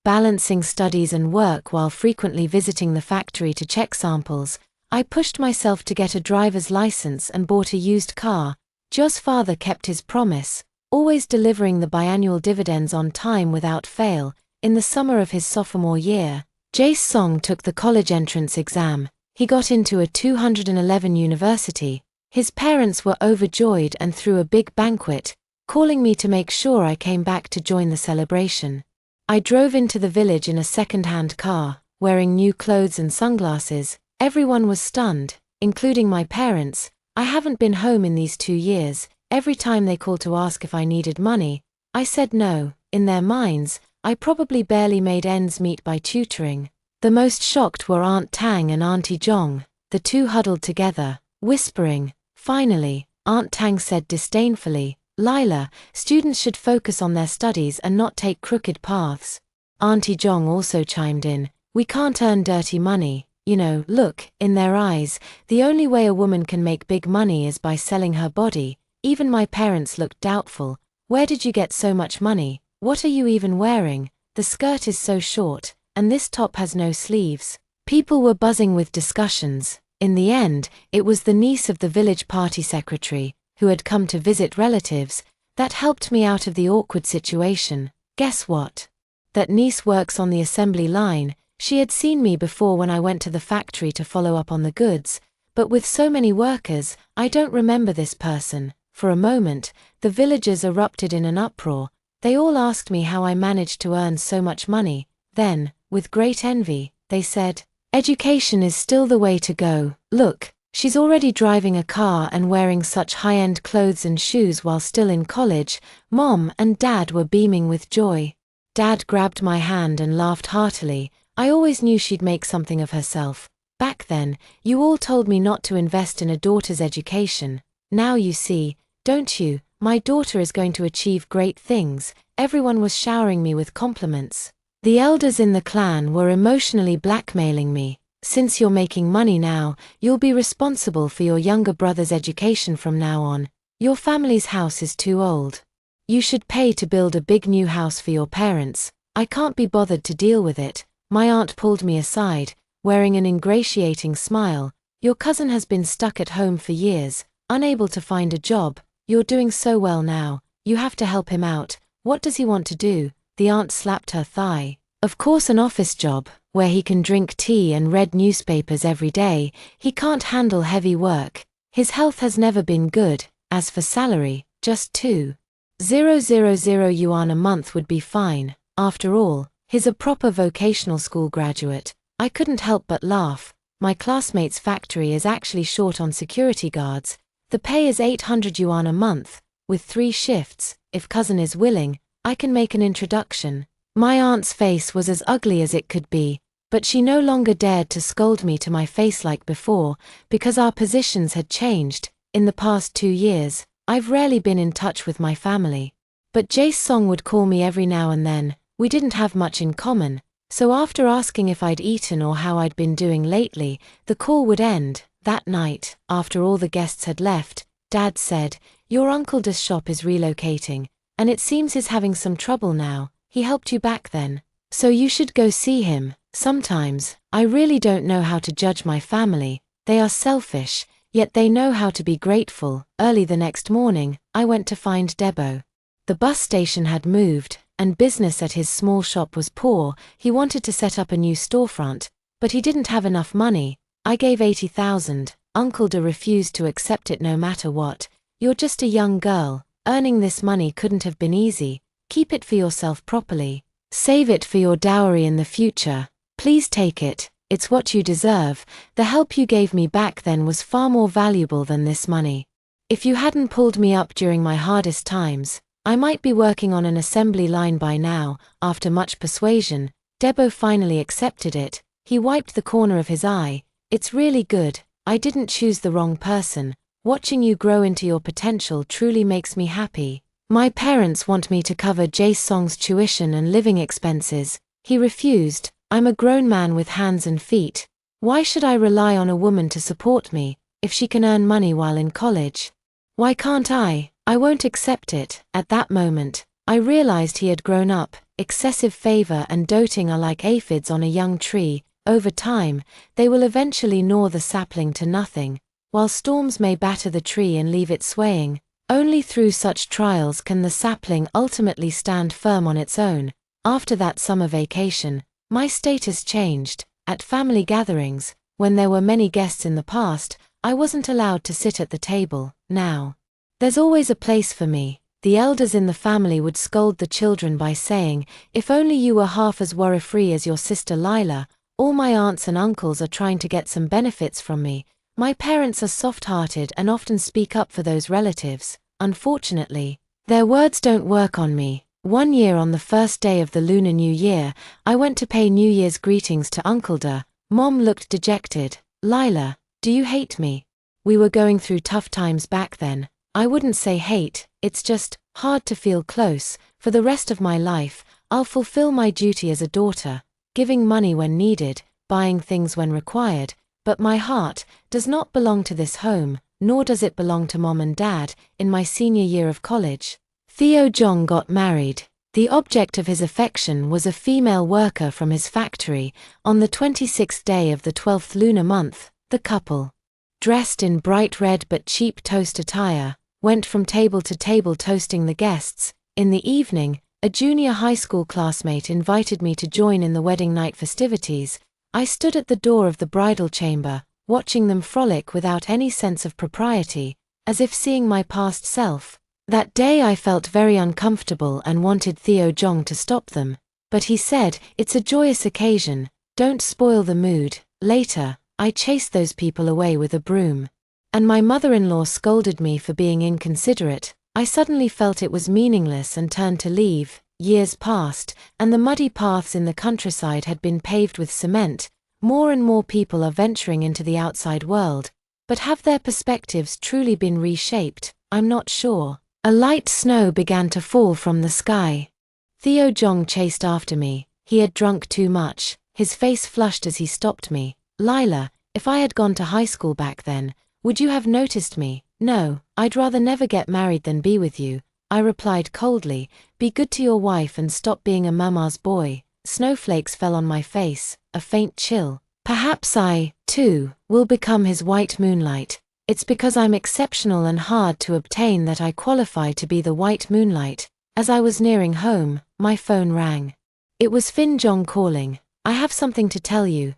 [SPEAKER 1] Balancing studies and work while frequently visiting the factory to check samples, I pushed myself to get a driver's license and bought a used car. Jo's father kept his promise, always delivering the biannual dividends on time without fail. In the summer of his sophomore year, Jae Song took the college entrance exam. He got into a 211 university. His parents were overjoyed and threw a big banquet, calling me to make sure I came back to join the celebration. I drove into the village in a second-hand car, wearing new clothes and sunglasses. Everyone was stunned, including my parents. I haven't been home in these 2 years. Every time they called to ask if I needed money, I said no. In their minds, I probably barely made ends meet by tutoring. The most shocked were Aunt Tang and Auntie Zhong. The two huddled together, whispering. Finally, Aunt Tang said disdainfully, "Lila, students should focus on their studies and not take crooked paths." Auntie Zhong also chimed in, "We can't earn dirty money. You know, look." In their eyes, the only way a woman can make big money is by selling her body. Even my parents looked doubtful. "Where did you get so much money? What are you even wearing? The skirt is so short, and this top has no sleeves." People were buzzing with discussions. In the end, it was the niece of the village party secretary, who had come to visit relatives, that helped me out of the awkward situation. Guess what? That niece works on the assembly line. She had seen me before when I went to the factory to follow up on the goods, but with so many workers, I don't remember this person. For a moment, the villagers erupted in an uproar. They all asked me how I managed to earn so much money. Then, with great envy, they said, "Education is still the way to go. Look, She's already driving a car and wearing such high-end clothes and shoes while still in college." Mom and Dad were beaming with joy. Dad grabbed my hand and laughed heartily. "I always knew she'd make something of herself. Back then, you all told me not to invest in a daughter's education. Now you see, don't you? My daughter is going to achieve great things." Everyone was showering me with compliments. The elders in the clan were emotionally blackmailing me. "Since you're making money now, you'll be responsible for your younger brother's education from now on. Your family's house is too old. You should pay to build a big new house for your parents." I can't be bothered to deal with it. My aunt pulled me aside, wearing an ingratiating smile. "Your cousin has been stuck at home for years, unable to find a job. You're doing so well now, you have to help him out. What does he want to do?" The aunt slapped her thigh. "Of course, an office job, where he can drink tea and read newspapers every day. He can't handle heavy work. His health has never been good. As for salary, just 2,000 yuan a month would be fine. After all, he's a proper vocational school graduate." I couldn't help but laugh. My classmate's factory is actually short on security guards. The pay is 800 yuan a month, with 3 shifts. If cousin is willing, I can make an introduction. My aunt's face was as ugly as it could be, but she no longer dared to scold me to my face like before, because our positions had changed. In the past 2 years, I've rarely been in touch with my family. But Jae Song would call me every now and then. We didn't have much in common, so after asking if I'd eaten or how I'd been doing lately, the call would end. That night, after all the guests had left, Dad said, "Your Uncle Da's shop is relocating, and it seems he's having some trouble now. He helped you back then, so you should go see him." Sometimes, I really don't know how to judge my family. They are selfish, yet they know how to be grateful. Early the next morning, I went to find Debo. The bus station had moved, and business at his small shop was poor. He wanted to set up a new storefront, but he didn't have enough money. I gave 80,000. Uncle Da refused to accept it no matter what. "You're just a young girl. Earning this money couldn't have been easy. Keep it for yourself properly. Save it for your dowry in the future. Please take it. It's what you deserve. The help you gave me back then was far more valuable than this money. If you hadn't pulled me up during my hardest times, I might be working on an assembly line by now." After much persuasion, Debo finally accepted it. He wiped the corner of his eye. "It's really good. I didn't choose the wrong person. Watching you grow into your potential truly makes me happy. My parents want me to cover Jae Song's tuition and living expenses." He refused. "I'm a grown man with hands and feet. Why should I rely on a woman to support me, if she can earn money while in college? Why can't I? I won't accept it." At that moment, I realized he had grown up. Excessive favor and doting are like aphids on a young tree. Over time, they will eventually gnaw the sapling to nothing. While storms may batter the tree and leave it swaying, only through such trials can the sapling ultimately stand firm on its own. After that summer vacation, my status changed. At family gatherings, when there were many guests in the past, I wasn't allowed to sit at the table. Now, there's always a place for me. The elders in the family would scold the children by saying, "If only you were half as worry-free as your sister Lila." All my aunts and uncles are trying to get some benefits from me. My parents are soft-hearted and often speak up for those relatives. Unfortunately, their words don't work on me. One year on the first day of the Lunar New Year, I went to pay New Year's greetings to Uncle Da. Mom looked dejected. "Lila, do you hate me?" We were going through tough times back then. I wouldn't say hate, it's just hard to feel close. For the rest of my life, I'll fulfill my duty as a daughter, giving money when needed, buying things when required, but my heart does not belong to this home, nor does it belong to Mom and Dad. In my senior year of college, Theo Jong got married. The object of his affection was a female worker from his factory. On the 26th day of the 12th lunar month, the couple, dressed in bright red but cheap toast attire, went from table to table toasting the guests. In the evening, a junior high school classmate invited me to join in the wedding night festivities. I stood at the door of the bridal chamber, watching them frolic without any sense of propriety, as if seeing my past self. That day I felt very uncomfortable and wanted Theo Jong to stop them. But he said, "It's a joyous occasion, don't spoil the mood." Later, I chased those people away with a broom. And my mother-in-law scolded me for being inconsiderate. I suddenly felt it was meaningless and turned to leave. Years passed, and the muddy paths in the countryside had been paved with cement. More and more people are venturing into the outside world. But have their perspectives truly been reshaped? I'm not sure. A light snow began to fall from the sky. Theo Jong chased after me. He had drunk too much. His face flushed as he stopped me. Lila, if I had gone to high school back then, would you have noticed me? No, I'd rather never get married than be with you, I replied coldly. Be good to your wife and stop being a mama's boy. Snowflakes fell on my face, a faint chill. Perhaps I, too, will become his white moonlight. It's because I'm exceptional and hard to obtain that I qualify to be the white moonlight. As I was nearing home, my phone rang. It was Fin Jong calling. I have something to tell you.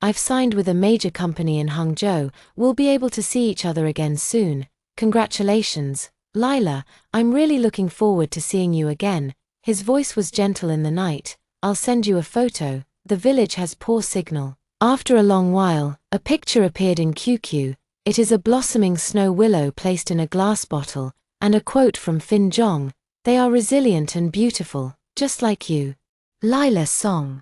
[SPEAKER 1] I've signed with a major company in Hangzhou. We'll be able to see each other again soon. Congratulations, Lila. I'm really looking forward to seeing you again. His voice was gentle in the night. I'll send you a photo. The village has poor signal. After a long while, a picture appeared in QQ. It is a blossoming snow willow placed in a glass bottle, and a quote from Fin Jong. They are resilient and beautiful, just like you. Lila's song.